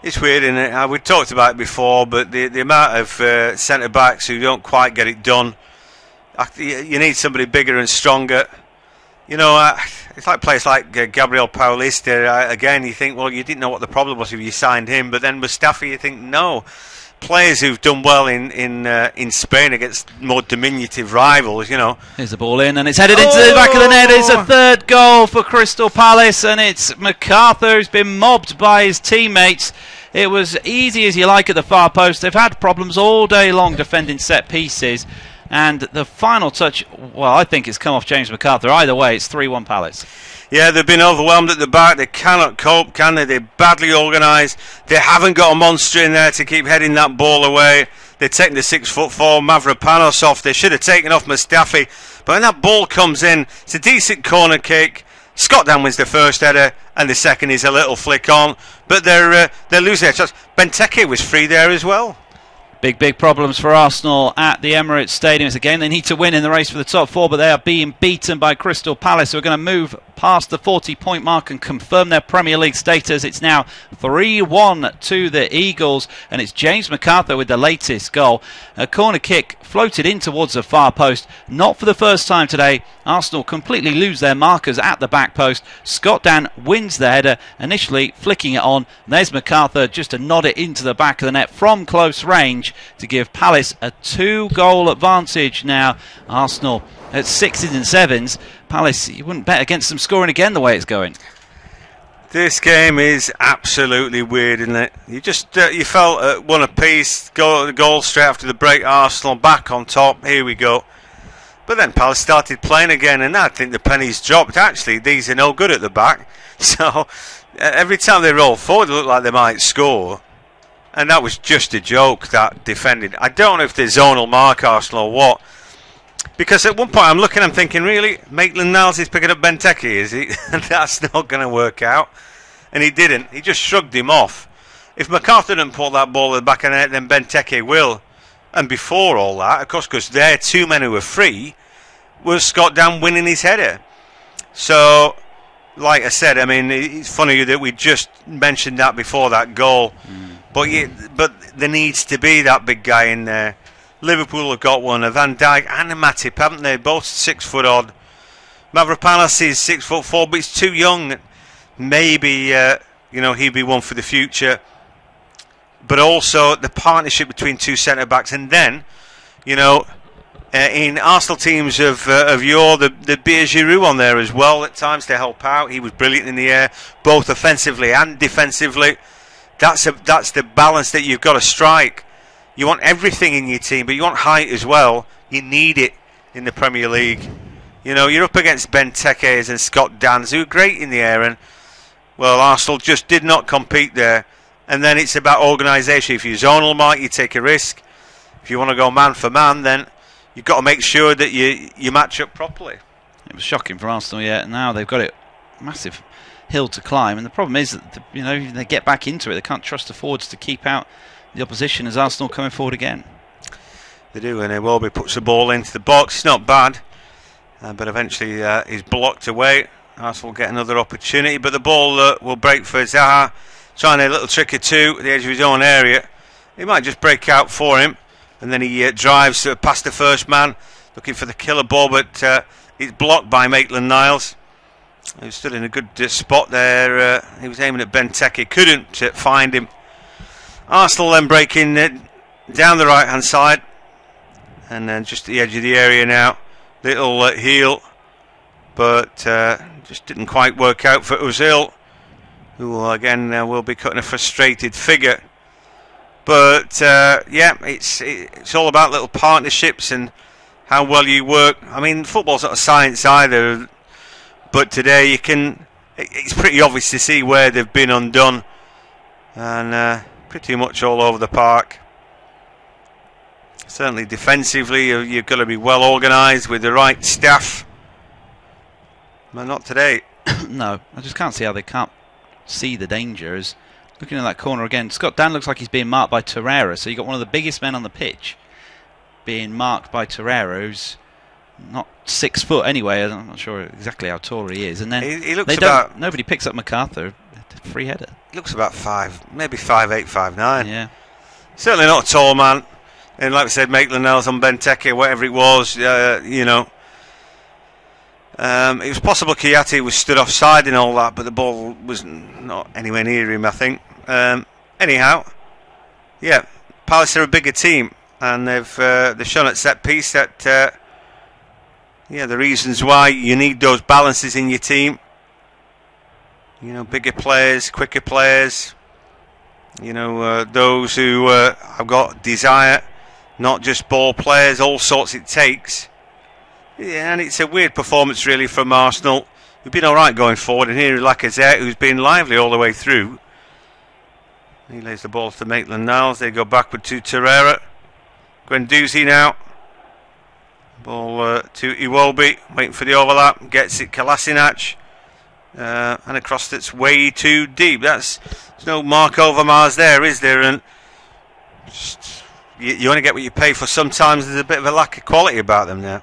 It's weird, isn't it? We talked about it before, but the amount of centre-backs who don't quite get it done, you need somebody bigger and stronger. It's like players like Gabriel Paulista. Again, you think, well, you didn't know what the problem was if you signed him, but then Mustafi, you think, no. Players who've done well in Spain against more diminutive rivals, Here's the ball in, and it's headed into the back of the net. It's a third goal for Crystal Palace, and it's MacArthur who's been mobbed by his teammates. It was easy as you like at the far post. They've had problems all day long defending set pieces. And the final touch, well, I think it's come off James MacArthur. Either way, it's 3-1 Palace. Yeah, they've been overwhelmed at the back. They cannot cope, can they? They're badly organised. They haven't got a monster in there to keep heading that ball away. They're taking the 6'4" Mavropanos off. They should have taken off Mustafi. But when that ball comes in, it's a decent corner kick. Scott Dan wins the first header, and the second is a little flick on. But they're losing their chance. Benteke was free there as well. Big problems for Arsenal at the Emirates Stadium. It's a game they need to win in the race for the top four, but they are being beaten by Crystal Palace, who are going to move past the 40-point mark and confirm their Premier League status. It's now 3-1 to the Eagles, and it's James MacArthur with the latest goal. A corner kick floated in towards the far post. Not for the first time today. Arsenal completely lose their markers at the back post. Scott Dan wins the header, initially flicking it on. And there's MacArthur just to nod it into the back of the net from close range to give Palace a 2-goal advantage now. Arsenal at 6s and 7s. Palace, you wouldn't bet against them scoring again the way it's going. This game is absolutely weird, isn't it? You felt one apiece, goal straight after the break. Arsenal back on top. Here we go. But then Palace started playing again, and I think the pennies dropped. Actually, these are no good at the back. So every time they roll forward, it looked like they might score. And that was just a joke, that defending. I don't know if they're zonal mark Arsenal or what. Because at one point I'm thinking, really? Maitland-Niles is picking up Benteke, is he? That's not going to work out. And he didn't. He just shrugged him off. If MacArthur didn't put that ball at the back of the net, then Benteke will. And before all that, of course, because their two men who were free, was Scott Dan winning his header. So, like I said, I mean, it's funny that we just mentioned that before that goal. But there needs to be that big guy in there. Liverpool have got one, a Van Dijk and a Matip, haven't they? Both 6 foot odd. Mavropanos is 6'4", but he's too young. Maybe he'd be one for the future. But also the partnership between two centre backs, and then, in Arsenal teams of yore, there'd be a Giroud on there as well at times to help out. He was brilliant in the air, both offensively and defensively. That's the balance that you've got to strike. You want everything in your team, but you want height as well. You need it in the Premier League. You're up against Benteke and Scott Dans, who are great in the air, and Arsenal just did not compete there. And then it's about organisation. If you zonal mark, you take a risk. If you want to go man for man, then you've got to make sure that you match up properly. It was shocking for Arsenal, yeah. Now they've got it massive hill to climb, and the problem is that they get back into it. They can't trust the forwards to keep out the opposition as Arsenal coming forward again. They do, and Iwobi puts the ball into the box. It's not bad, but eventually he's blocked away. Arsenal will get another opportunity, but the ball will break for Zaha. Trying a little trick or two at the edge of his own area. He might just break out for him, and then he drives past the first man, looking for the killer ball, but he's blocked by Maitland-Niles. He stood in a good spot there. He was aiming at Benteke, couldn't find him. Arsenal then breaking down the right hand side, and then just at the edge of the area now. Little heel, but just didn't quite work out for Ozil, who again will be cutting a frustrated figure. But it's all about little partnerships and how well you work. I mean, football's not a science either, but today it's pretty obvious to see where they've been undone, and pretty much all over the park. Certainly defensively, you've got to be well organised with the right staff. But not today. No, I just can't see how they can't see the dangers. Looking at that corner again, Scott Dan looks like he's being marked by Torreira. So you got one of the biggest men on the pitch being marked by Torreira, who's not 6 foot anyway. I'm not sure exactly how tall he is. And then he looks about. Nobody picks up MacArthur. Free header. He looks about 5, maybe 5'8", 5'9". Yeah. Certainly not a tall man. And like we said, Maitland-Niles on Benteke, whatever it was, it was possible Kouyaté was stood offside and all that, but the ball was not anywhere near him, I think. Anyhow, yeah, Palace are a bigger team, and they've shown at set piece that the reasons why you need those balances in your team. Bigger players, quicker players. Those who have got desire, not just ball players, all sorts it takes. Yeah, and it's a weird performance really from Arsenal, who've been alright going forward, and here is Lacazette, who's been lively all the way through. He lays the ball to Maitland-Niles. They go backward to Torreira. Guendouzi now. Ball to Iwobi, waiting for the overlap. Gets it, Kolasinac. And across that's way too deep. There's no Mark Overmars there, is there? And you only get what you pay for. Sometimes there's a bit of a lack of quality about them now.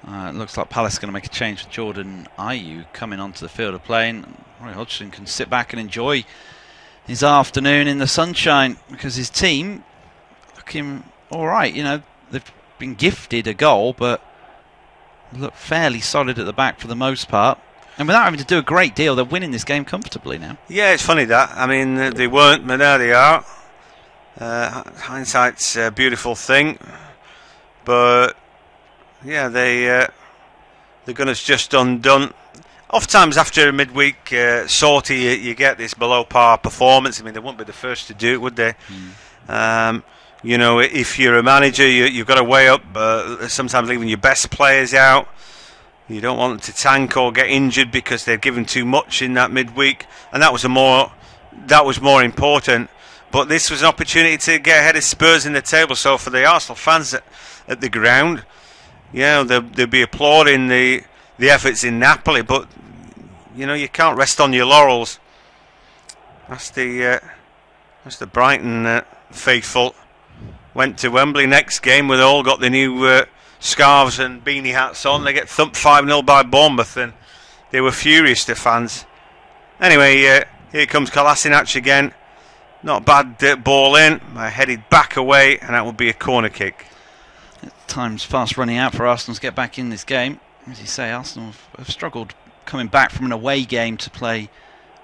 It looks like Palace are going to make a change with Jordan Ayew coming onto the field of play. And Roy Hodgson can sit back and enjoy his afternoon in the sunshine, because his team looking alright. They've been gifted a goal, but look fairly solid at the back for the most part. And without having to do a great deal, they're winning this game comfortably now. Yeah, it's funny that. I mean, they weren't, but now they are. Hindsight's a beautiful thing. But, yeah, the gunner's just undone. Oftentimes after a midweek sortie, you get this below-par performance. I mean, they wouldn't be the first to do it, would they? If you're a manager, you've got to weigh up sometimes leaving your best players out. You don't want them to tank or get injured because they've given too much in that midweek, and that was more important. But this was an opportunity to get ahead of Spurs in the table. So for the Arsenal fans at the ground, they'll be applauding the efforts in Napoli. But you can't rest on your laurels. That's the Brighton faithful. Went to Wembley next game where they all got the new scarves and beanie hats on. They get thumped 5-0 by Bournemouth, and they were furious, the fans. Anyway, here comes Kolasinac again. Not bad ball in, headed back away, and that would be a corner kick. Time's fast running out for Arsenal to get back in this game. As you say, Arsenal have struggled coming back from an away game to play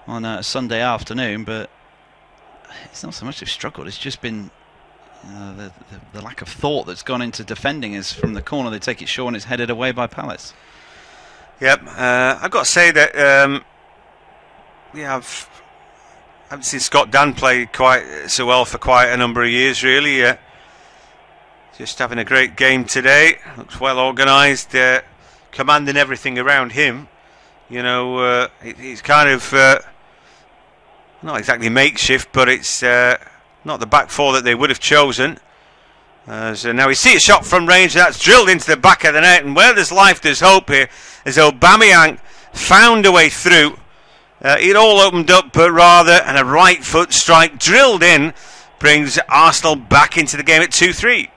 on a Sunday afternoon, but it's not so much they've struggled, it's just been the lack of thought that's gone into defending us. From the corner they take it short and it's headed away by Palace. Yep, I've got to say that I haven't seen Scott Dann play quite so well for quite a number of years, really. Just having a great game today. Looks well organised, commanding everything around him. You know, it's kind of not exactly makeshift, but it's not the back four that they would have chosen. So now we see a shot from range that's drilled into the back of the net, and where there's life, there's hope here. As Aubameyang found a way through. It all opened up, but rather, and a right foot strike drilled in brings Arsenal back into the game at 2-3.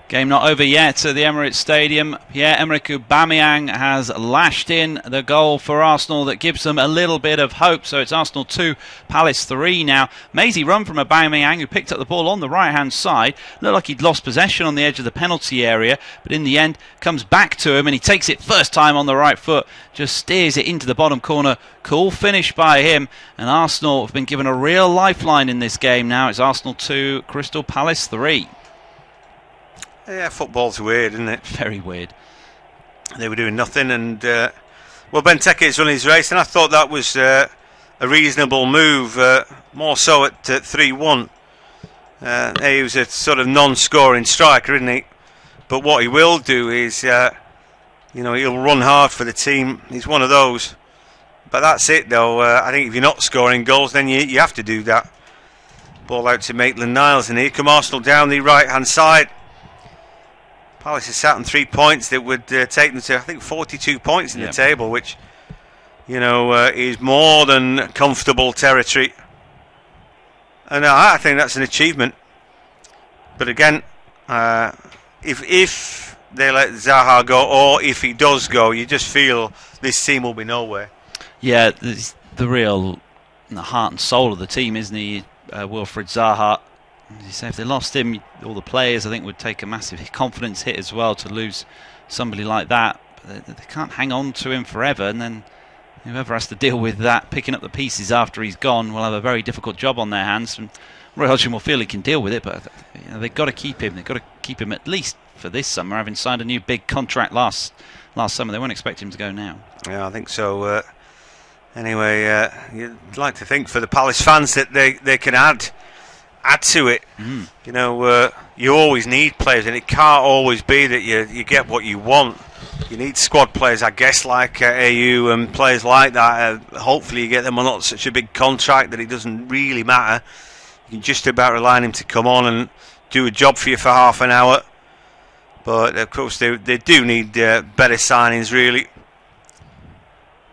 Game not over yet at the Emirates Stadium. Pierre-Emerick Aubameyang has lashed in the goal for Arsenal that gives them a little bit of hope. So it's Arsenal 2, Palace 3 now. Mazy run from Aubameyang, who picked up the ball on the right-hand side. Looked like he'd lost possession on the edge of the penalty area, but in the end comes back to him and he takes it first time on the right foot. Just steers it into the bottom corner. Cool finish by him, and Arsenal have been given a real lifeline in this game now. It's Arsenal 2, Crystal Palace 3. Yeah, football's weird, isn't it? Very weird. They were doing nothing, and Benteke's running his race, and I thought that was a reasonable move, more so at 3-1. He was a sort of non-scoring striker, isn't he? But what he will do is, he'll run hard for the team. He's one of those. But that's it, though. I think if you're not scoring goals, then you have to do that. Ball out to Maitland-Niles, and here come Arsenal down the right-hand side. Palace is sat on 3 points that would take them to, I think, 42 points in the table, which, is more than comfortable territory. And I think that's an achievement. But again, if they let Zaha go, or if he does go, you just feel this team will be nowhere. Yeah, the real heart and soul of the team, isn't he, Wilfried Zaha? As you say, if they lost him, all the players I think would take a massive confidence hit as well to lose somebody like that. But they can't hang on to him forever, and then whoever has to deal with that, picking up the pieces after he's gone, will have a very difficult job on their hands. And Roy Hodgson will feel he can deal with it, but they've got to keep him. They've got to keep him at least for this summer, having signed a new big contract last summer. They won't expect him to go now. Yeah, I think so. Anyway, you'd like to think for the Palace fans that they can add to it. You always need players, and it can't always be that you get what you want. You need squad players, I guess, like AU and players like that. Hopefully you get them on not such a big contract that it doesn't really matter. You can just about rely on him to come on and do a job for you for half an hour. But of course they do need better signings, really,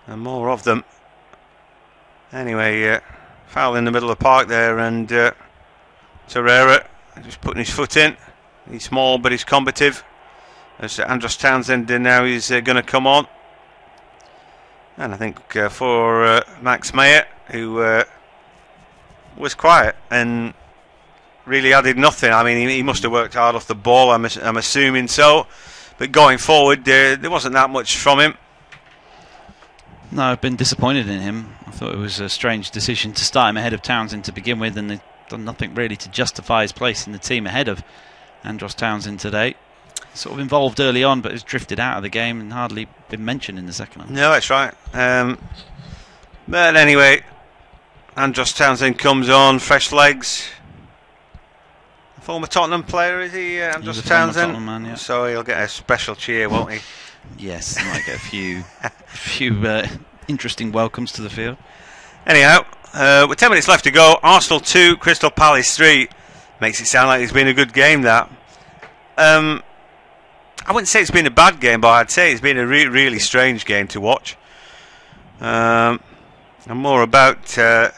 and more of them. Anyway, foul in the middle of the park there, and Torreira just putting his foot in. He's small, but he's combative. As Andros Townsend now is going to come on. And I think for Max Meyer, who was quiet and really added nothing. I mean, he must have worked hard off the ball, I'm assuming so. But going forward, there wasn't that much from him. No, I've been disappointed in him. I thought it was a strange decision to start him ahead of Townsend to begin with, and they've done nothing really to justify his place in the team ahead of Andros Townsend today. Sort of involved early on, but has drifted out of the game and hardly been mentioned in the second half. No, that's right. But anyway, Andros Townsend comes on, fresh legs. A former Tottenham player, is he, Andros Townsend? Tottenham man, yeah. So he'll get a special cheer, won't he? Yes, he might get a few interesting welcomes to the field. Anyhow, with 10 minutes left to go, Arsenal 2, Crystal Palace 3. Makes it sound like it's been a good game, that. I wouldn't say it's been a bad game, but I'd say it's been a really strange game to watch. And more about the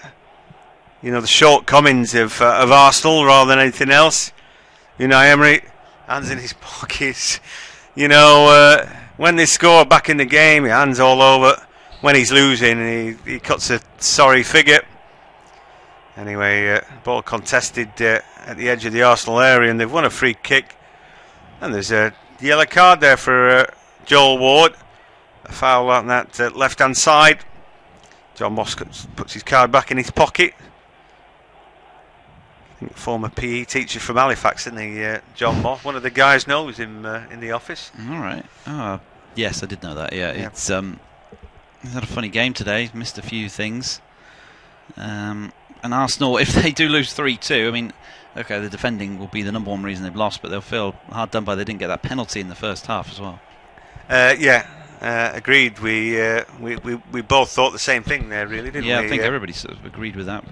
shortcomings of Arsenal rather than anything else. Emery, hands in his pockets. When they score back in the game, your hands all over. When he's losing, he cuts a sorry figure. Anyway, ball contested at the edge of the Arsenal area, and they've won a free kick. And there's a yellow card there for Joel Ward. A foul on that left-hand side. John Moss puts his card back in his pocket. I think former PE teacher from Halifax, isn't he, John Moss? One of the guys knows him in the office. All right. Oh, yes, I did know that. Yeah, it's he's had a funny game today. He's missed a few things. And Arsenal, if they do lose 3-2, I mean, okay, the defending will be the number one reason they've lost, but they'll feel hard done by they didn't get that penalty in the first half as well. Agreed. We both thought the same thing there, really, didn't we? Yeah, I think everybody sort of agreed with that,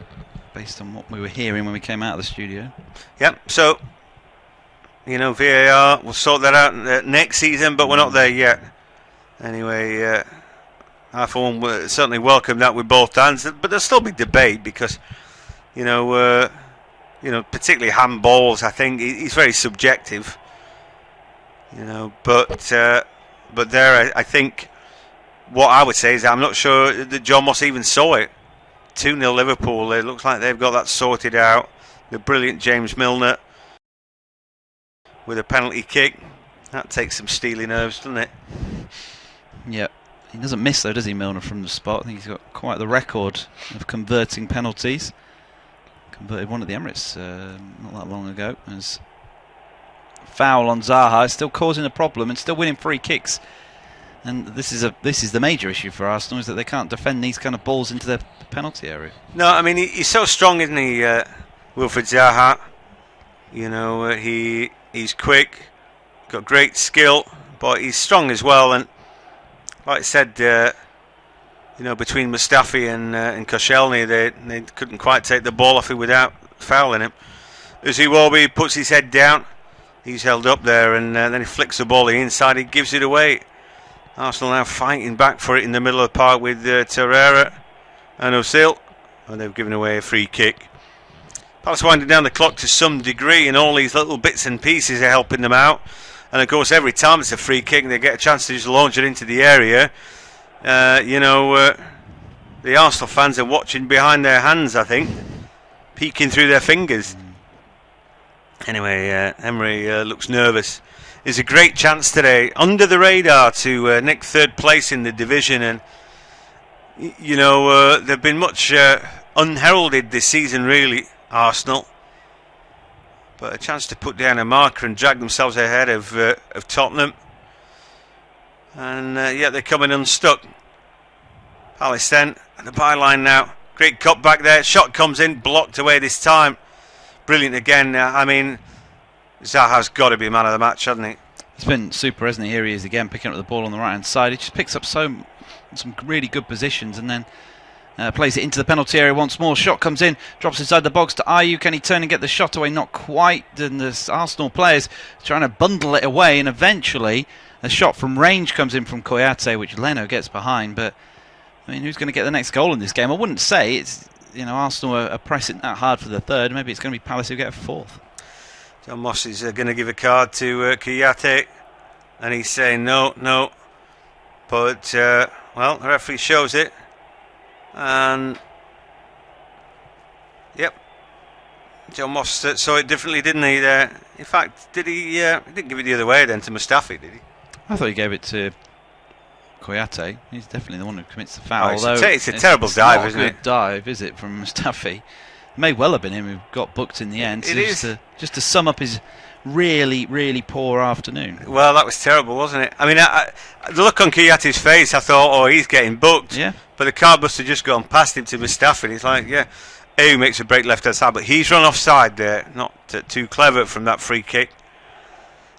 based on what we were hearing when we came out of the studio. Yep. So, VAR, we'll sort that out next season, but we're not there yet. Anyway, I for one will certainly welcome that with both hands, but there'll still be debate because, particularly handballs. I think it's very subjective. But there, I think what I would say is I'm not sure that John Moss even saw it. 2-0 Liverpool. It looks like they've got that sorted out. The brilliant James Milner with a penalty kick. That takes some steely nerves, doesn't it? Yeah. He doesn't miss though, does he, Milner, from the spot? I think he's got quite the record of converting penalties. Converted one at the Emirates not that long ago. As foul on Zaha is still causing a problem and still winning free kicks. And this is the major issue for Arsenal, is that they can't defend these kind of balls into the penalty area. No, I mean he's so strong, isn't he, Wilfried Zaha? He's quick, got great skill, but he's strong as well. And like I said, between Mustafi and Koscielny, they couldn't quite take the ball off him without fouling him. Iwobi puts his head down. He's held up there, and then he flicks the ball inside. He gives it away. Arsenal now fighting back for it in the middle of the park with Torreira and Özil, and they've given away a free kick. Palace winding down the clock to some degree, and all these little bits and pieces are helping them out. And of course, every time it's a free kick, they get a chance to just launch it into the area. The Arsenal fans are watching behind their hands, I think, peeking through their fingers. Anyway, Emery looks nervous. There's a great chance today, under the radar, to nick third place in the division. And, they've been much unheralded this season, really, Arsenal. But a chance to put down a marker and drag themselves ahead of Tottenham. And yet they're coming unstuck. Palace then at the byline now. Great cut back there. Shot comes in, blocked away this time. Brilliant again. Zaha's got to be man of the match, hasn't he? He's been super, hasn't he? Here he is again, picking up the ball on the right-hand side. He just picks up some really good positions and then plays it into the penalty area once more. Shot comes in, drops inside the box to Ayew. Can he turn and get the shot away? Not quite. And the Arsenal players trying to bundle it away, and eventually a shot from range comes in from Kouyate, which Leno gets behind. But I mean, who's going to get the next goal in this game? I wouldn't say it's Arsenal are pressing that hard for the third. Maybe it's going to be Palace who get a fourth. John Moss is going to give a card to Kouyate, and he's saying no. But the referee shows it. And yep, John Moss saw it differently, didn't he? In fact, did he? He didn't give it the other way then to Mustafi, did he? I thought he gave it to Kouyate. He's definitely the one who commits the foul. It's a terrible dive, isn't it? It's not a good dive, is it, from Mustafi? It may well have been him who got booked in the end. It is. Just to sum up his really, really poor afternoon. Well, that was terrible, wasn't it? I mean, the look on Kouyate's face, I thought, he's getting booked. Yeah. But the card must have just gone past him to Mustafi. And he's like, Ayew makes a break left-hand side, but he's run offside there. Not too clever from that free kick.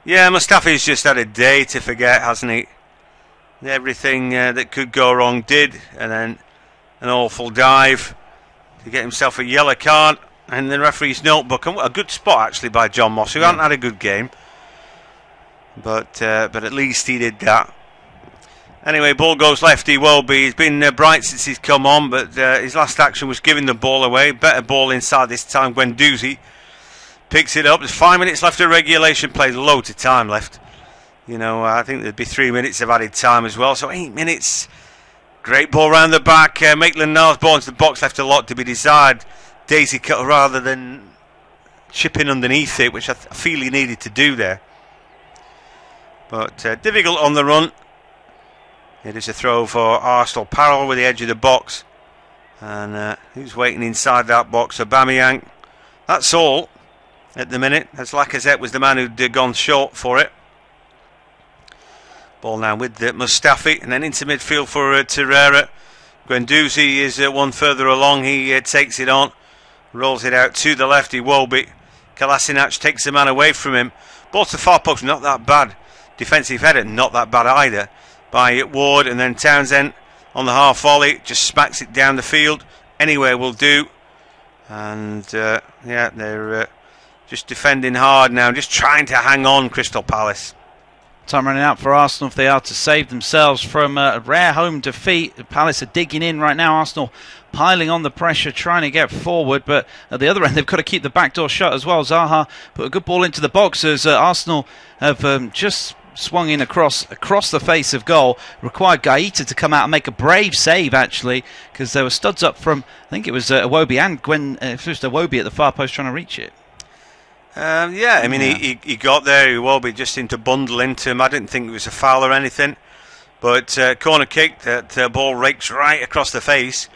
Yeah, Mustafi's just had a day to forget, hasn't he? Everything that could go wrong did, and then an awful dive to get himself a yellow card, and the referee's notebook. And a good spot actually by John Moss, who hadn't had a good game, but at least he did that. Anyway, ball goes left. Iwobi. He's been bright since he's come on, but his last action was giving the ball away. Better ball inside this time. Guendouzi picks it up. There's 5 minutes left of regulation. Plays loads of time left. I think there'd be 3 minutes of added time as well. So 8 minutes. Great ball round the back. Maitland-Niles ball into the box, left a lot to be desired. daisy cut rather than chipping underneath it, which I feel he needed to do there. But difficult on the run. It is a throw for Arsenal, parallel with the edge of the box. And who's waiting inside that box? Aubameyang. That's all at the minute, as Lacazette was the man who'd gone short for it. Ball now with Mustafi, and then into midfield for Torreira. Guendouzi is one further along. He takes it on, rolls it out to the left. Iwobi. Kolasinac takes the man away from him. Ball to far post, not that bad. Defensive header, not that bad either, by Ward, and then Townsend on the half volley just smacks it down the field. Anywhere will do. And they're just defending hard now, just trying to hang on, Crystal Palace. Time running out for Arsenal if they are to save themselves from a rare home defeat. Palace are digging in right now. Arsenal piling on the pressure, trying to get forward, but at the other end they've got to keep the back door shut as well. Zaha put a good ball into the box as Arsenal have just swung in across the face of goal. Required Gaeta to come out and make a brave save, actually, because there were studs up from, I think it was Iwobi and first Iwobi at the far post trying to reach it. He got there. Iwobi just seemed to bundle into him. I didn't think it was a foul or anything, but corner kick, that ball rakes right across the face,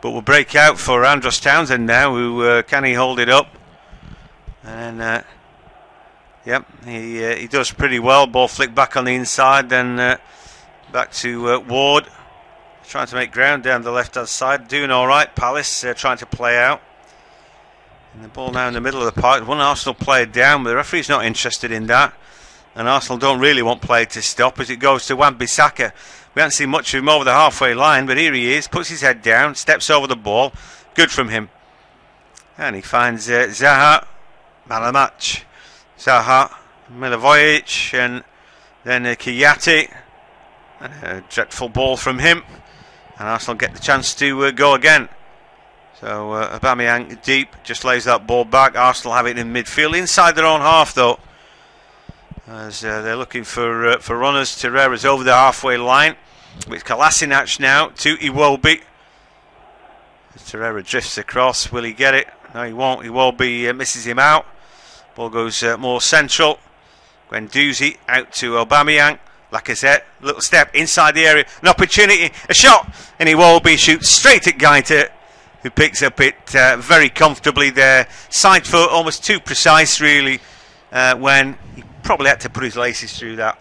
but will break out for Andros Townsend now, who can he hold it up? And he does pretty well. Ball flicked back on the inside, then back to Ward, trying to make ground down the left hand side, doing all right. Palace trying to play out. And the ball now in the middle of the park. One Arsenal player down, but the referee's not interested in that. And Arsenal don't really want play to stop as it goes to Wan-Bissaka. We haven't seen much of him over the halfway line, but here he is, puts his head down, steps over the ball. Good from him. And he finds Zaha, man of the match. Zaha, Milivojevic, and then Kiyati. A dreadful ball from him. And Arsenal get the chance to go again. So Aubameyang deep, just lays that ball back. Arsenal have it in midfield, inside their own half though, as they're looking for runners. Torreira's over the halfway line with Kolasinac now to Iwobi. Torreira drifts across. Will he get it? No, he won't. Iwobi misses him out. Ball goes more central. Guendouzi out to Aubameyang. Lacazette, little step inside the area, an opportunity, a shot, and Iwobi shoots straight at Gaeta, who picks up it very comfortably there. Side foot, almost too precise really, when he probably had to put his laces through that.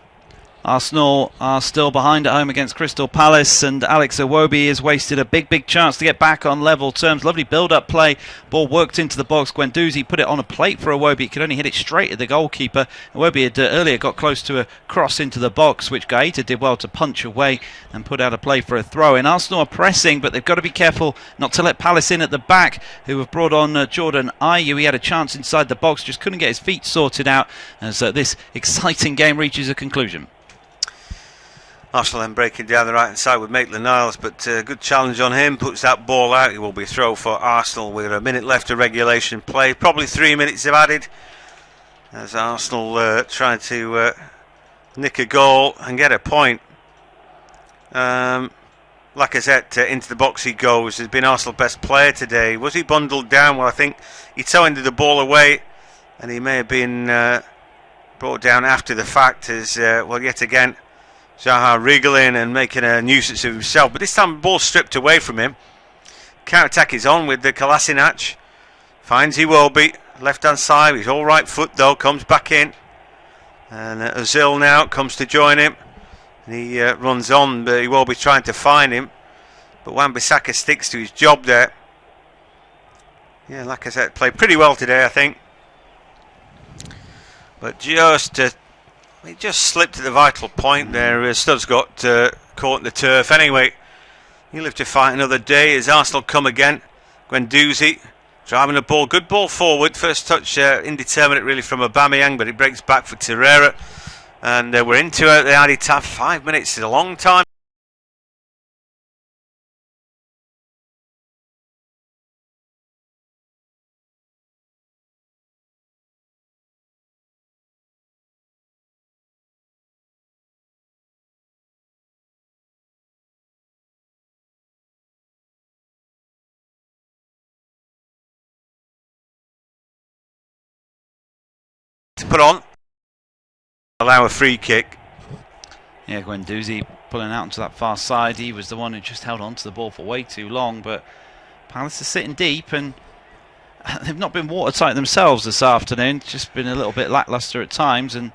Arsenal are still behind at home against Crystal Palace, and Alex Iwobi has wasted a big chance to get back on level terms. Lovely build-up play. Ball worked into the box. Guendouzi put it on a plate for Iwobi. He could only hit it straight at the goalkeeper. Iwobi had earlier got close to a cross into the box, which Gaeta did well to punch away and put out a play for a throw-in. Arsenal are pressing, but they've got to be careful not to let Palace in at the back, who have brought on Jordan Ayew. He had a chance inside the box, just couldn't get his feet sorted out as this exciting game reaches a conclusion. Arsenal then breaking down the right hand side with Maitland-Niles, but good challenge on him, puts that ball out. It will be a throw for Arsenal with a minute left of regulation play, probably 3 minutes have added, as Arsenal trying to nick a goal and get a point. Lacazette into the box he goes, has been Arsenal's best player today. Was he bundled down? Well, I think he towed the ball away, and he may have been brought down after the fact as, yet again, Zaha wriggling and making a nuisance of himself, but this time the ball stripped away from him. Counter-attack is on with the Kolasinac. Finds Iwobi, left hand side, his all right foot though, comes back in. And Ozil now comes to join him. And he runs on, but Iwobi's trying to find him. But Wan-Bissaka sticks to his job there. Yeah, like I said, played pretty well today, I think. But he just slipped at the vital point there. Studs got caught in the turf. Anyway, he'll live to fight another day as Arsenal come again. Guendouzi driving the ball. Good ball forward. First touch indeterminate really from Aubameyang, but it breaks back for Torreira. And we're into the added time. 5 minutes is a long time. put on. Allow a free kick. Yeah, Guendouzi pulling out onto that far side. He was the one who just held on to the ball for way too long, but Palace are sitting deep and they've not been watertight themselves this afternoon. Just been a little bit lacklustre at times, and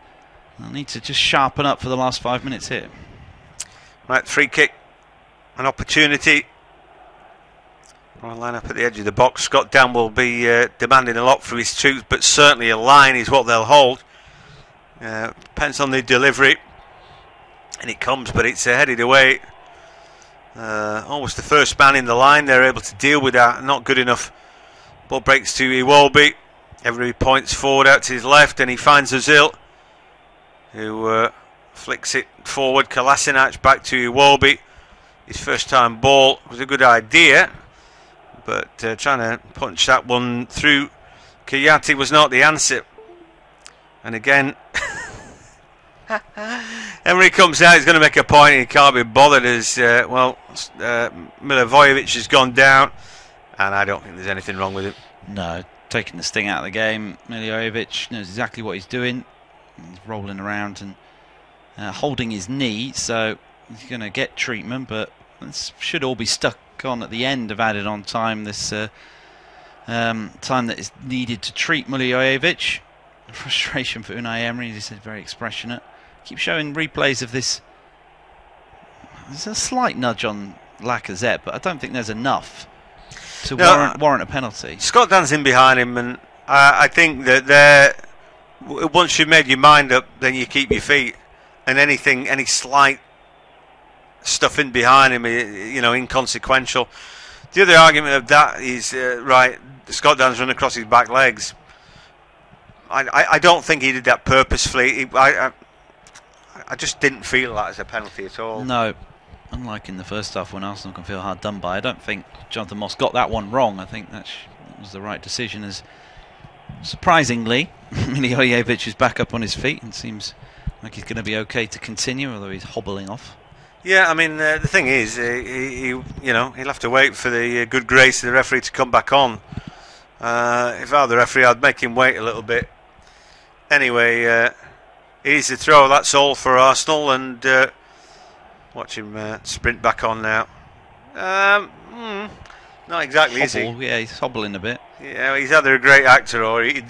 they'll need to just sharpen up for the last 5 minutes here. Right, free kick. An opportunity. Well, line up at the edge of the box. Scott Dan will be demanding a lot from his troops, but certainly a line is what they'll hold. Depends on the delivery. And it comes, but it's headed away. Almost the first man in the line. They're able to deal with that. Not good enough. Ball breaks to Iwobi. Everybody points forward out to his left, and he finds Ozil, who flicks it forward. Kolasinac back to Iwobi. His first time ball was a good idea, but trying to punch that one through Kouyaté was not the answer. And again, Emery comes out, he's going to make a point, and he can't be bothered as, Milivojevic has gone down, and I don't think there's anything wrong with him. No, taking the sting out of the game. Milivojevic knows exactly what he's doing. He's rolling around and holding his knee, so he's going to get treatment, but this should all be stuck on at the end of added on time. This time that is needed to treat Milivojevic. Frustration for Unai Emery, as he said, very expressionate. Keep showing replays of this. There's a slight nudge on Lacazette, but I don't think there's enough to warrant a penalty. Scott Dan's in behind him, and I think that once you've made your mind up, then you keep your feet. And any slight stuff in behind him, inconsequential. The other argument of that is, right, Scott Dan's run across his back legs. I don't think he did that purposefully. I just didn't feel that as a penalty at all. No, unlike in the first half when Arsenal can feel hard done by, I don't think Jonathan Moss got that one wrong. I think that was the right decision, as surprisingly Milivojevic is back up on his feet and seems like he's going to be okay to continue, although he's hobbling off. Yeah, I mean, the thing is, he'll have to wait for the good grace of the referee to come back on. If I were the referee, I'd make him wait a little bit. Anyway, easy throw, that's all for Arsenal, and watch him sprint back on now. Not exactly, is he? Yeah, he's hobbling a bit. Yeah, he's either a great actor or he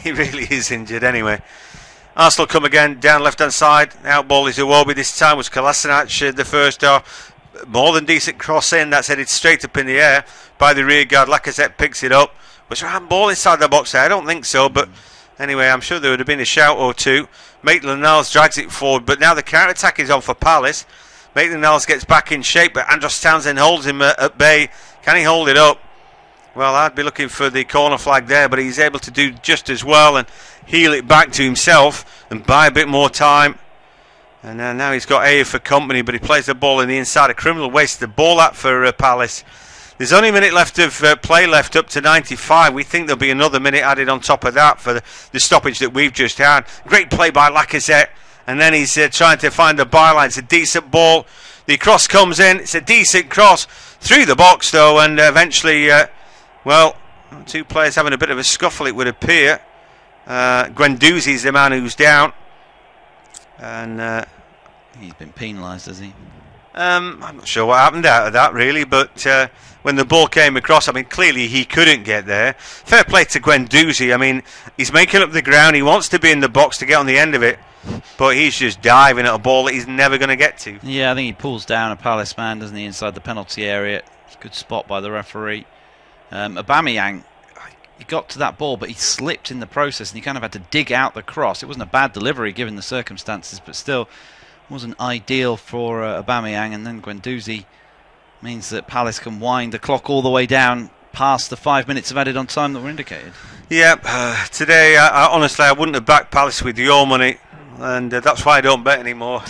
really is injured anyway. Arsenal come again, down left-hand side. Out ball is Iwobi. This time was Kolasinac the first half. More than decent cross in. That's headed straight up in the air by the rear guard. Lacazette picks it up. Was there a handball inside the box there? I don't think so, but anyway, I'm sure there would have been a shout or two. Maitland-Niles drags it forward, but now the counter-attack is on for Palace. Maitland-Niles gets back in shape, but Andros Townsend holds him at bay. Can he hold it up? Well, I'd be looking for the corner flag there, but he's able to do just as well and heel it back to himself and buy a bit more time. And now he's got Ayew for company, but he plays the ball in the inside. A criminal waste the ball at for Palace. There's only a minute left of play left up to 95. We think there'll be another minute added on top of that for the stoppage that we've just had. Great play by Lacazette, and then he's trying to find the byline. It's a decent ball. The cross comes in. It's a decent cross through the box, though, and eventually... two players having a bit of a scuffle, it would appear. Guendouzi is the man who's down, and he's been penalised, has he? I'm not sure what happened out of that really, but when the ball came across, I mean, clearly he couldn't get there. Fair play to Guendouzi. I mean, he's making up the ground. He wants to be in the box to get on the end of it, but he's just diving at a ball that he's never going to get to. Yeah, I think he pulls down a Palace man, doesn't he, inside the penalty area. Good spot by the referee. Aubameyang, he got to that ball, but he slipped in the process and he kind of had to dig out the cross. It wasn't a bad delivery given the circumstances, but still wasn't ideal for Aubameyang. And then Guendouzi means that Palace can wind the clock all the way down past the 5 minutes of added on time that were indicated. Yeah, today, honestly, I wouldn't have backed Palace with your money, and that's why I don't bet anymore.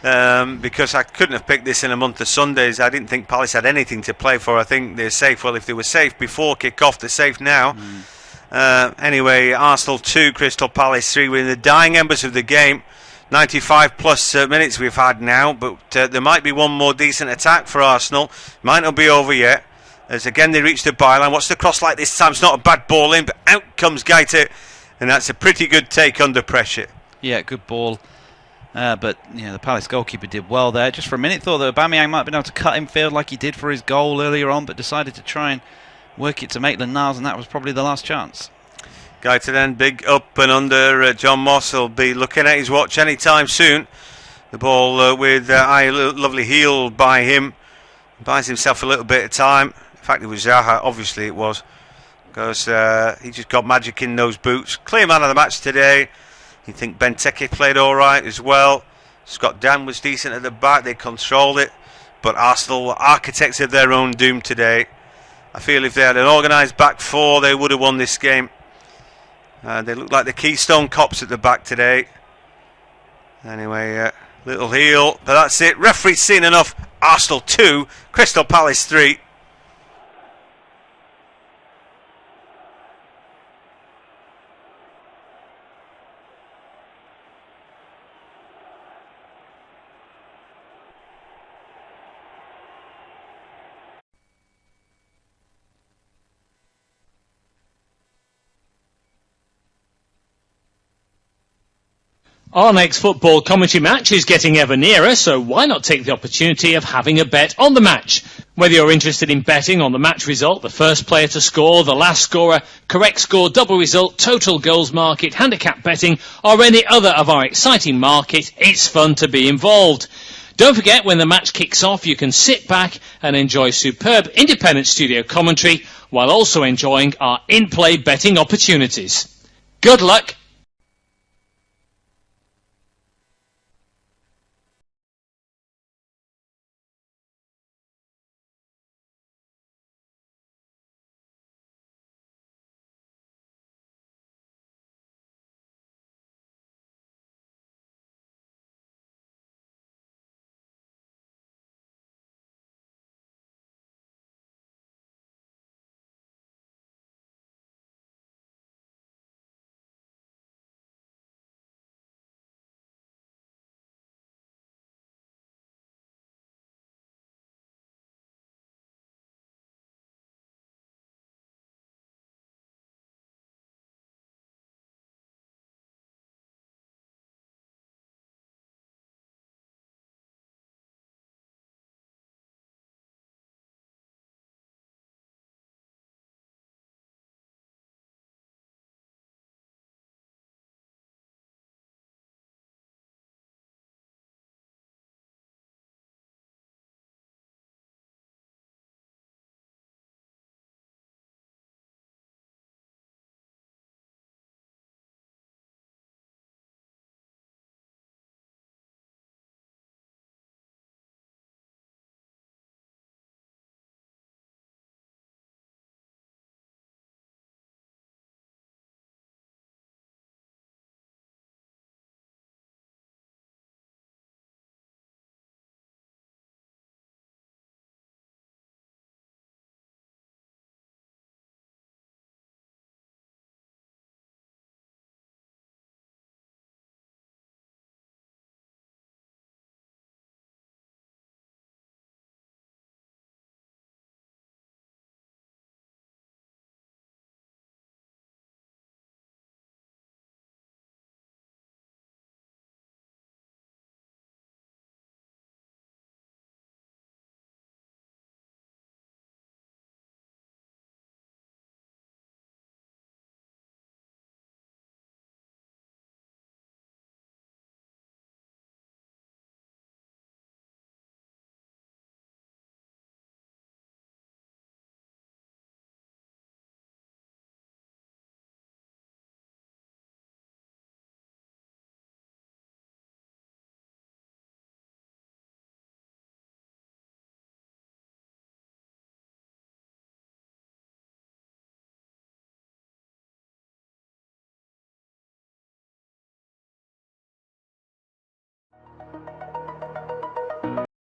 Because I couldn't have picked this in a month of Sundays. I didn't think Palace had anything to play for. I think they're safe. Well, if they were safe before kick-off, they're safe now. Anyway, Arsenal 2, Crystal Palace 3. We're in the dying embers of the game. 95 plus minutes we've had now, but there might be one more decent attack for Arsenal. Might not be over yet, as again they reach the byline. What's the cross like this time? It's not a bad ball in, but out comes Gaeta, and that's a pretty good take under pressure. Yeah, good ball. But the Palace goalkeeper did well there. Just for a minute, thought that Aubameyang might have been able to cut him field like he did for his goal earlier on, but decided to try and work it to Maitland-Niles, and that was probably the last chance. Guy to then, big up and under. John Moss will be looking at his watch anytime soon. The ball with lovely heel by him. Buys himself a little bit of time. In fact, it was Zaha, obviously it was. Because he just got magic in those boots. Clear man of the match today. You think Benteke played alright as well. Scott Dan was decent at the back. They controlled it. But Arsenal were architects of their own doom today. I feel if they had an organised back four, they would have won this game. They look like the Keystone Cops at the back today. Anyway, little heel, but that's it. Referee's seen enough. Arsenal 2, Crystal Palace 3. Our next football commentary match is getting ever nearer, so why not take the opportunity of having a bet on the match? Whether you're interested in betting on the match result, the first player to score, the last scorer, correct score, double result, total goals market, handicap betting, or any other of our exciting markets, it's fun to be involved. Don't forget, when the match kicks off, you can sit back and enjoy superb independent studio commentary while also enjoying our in-play betting opportunities. Good luck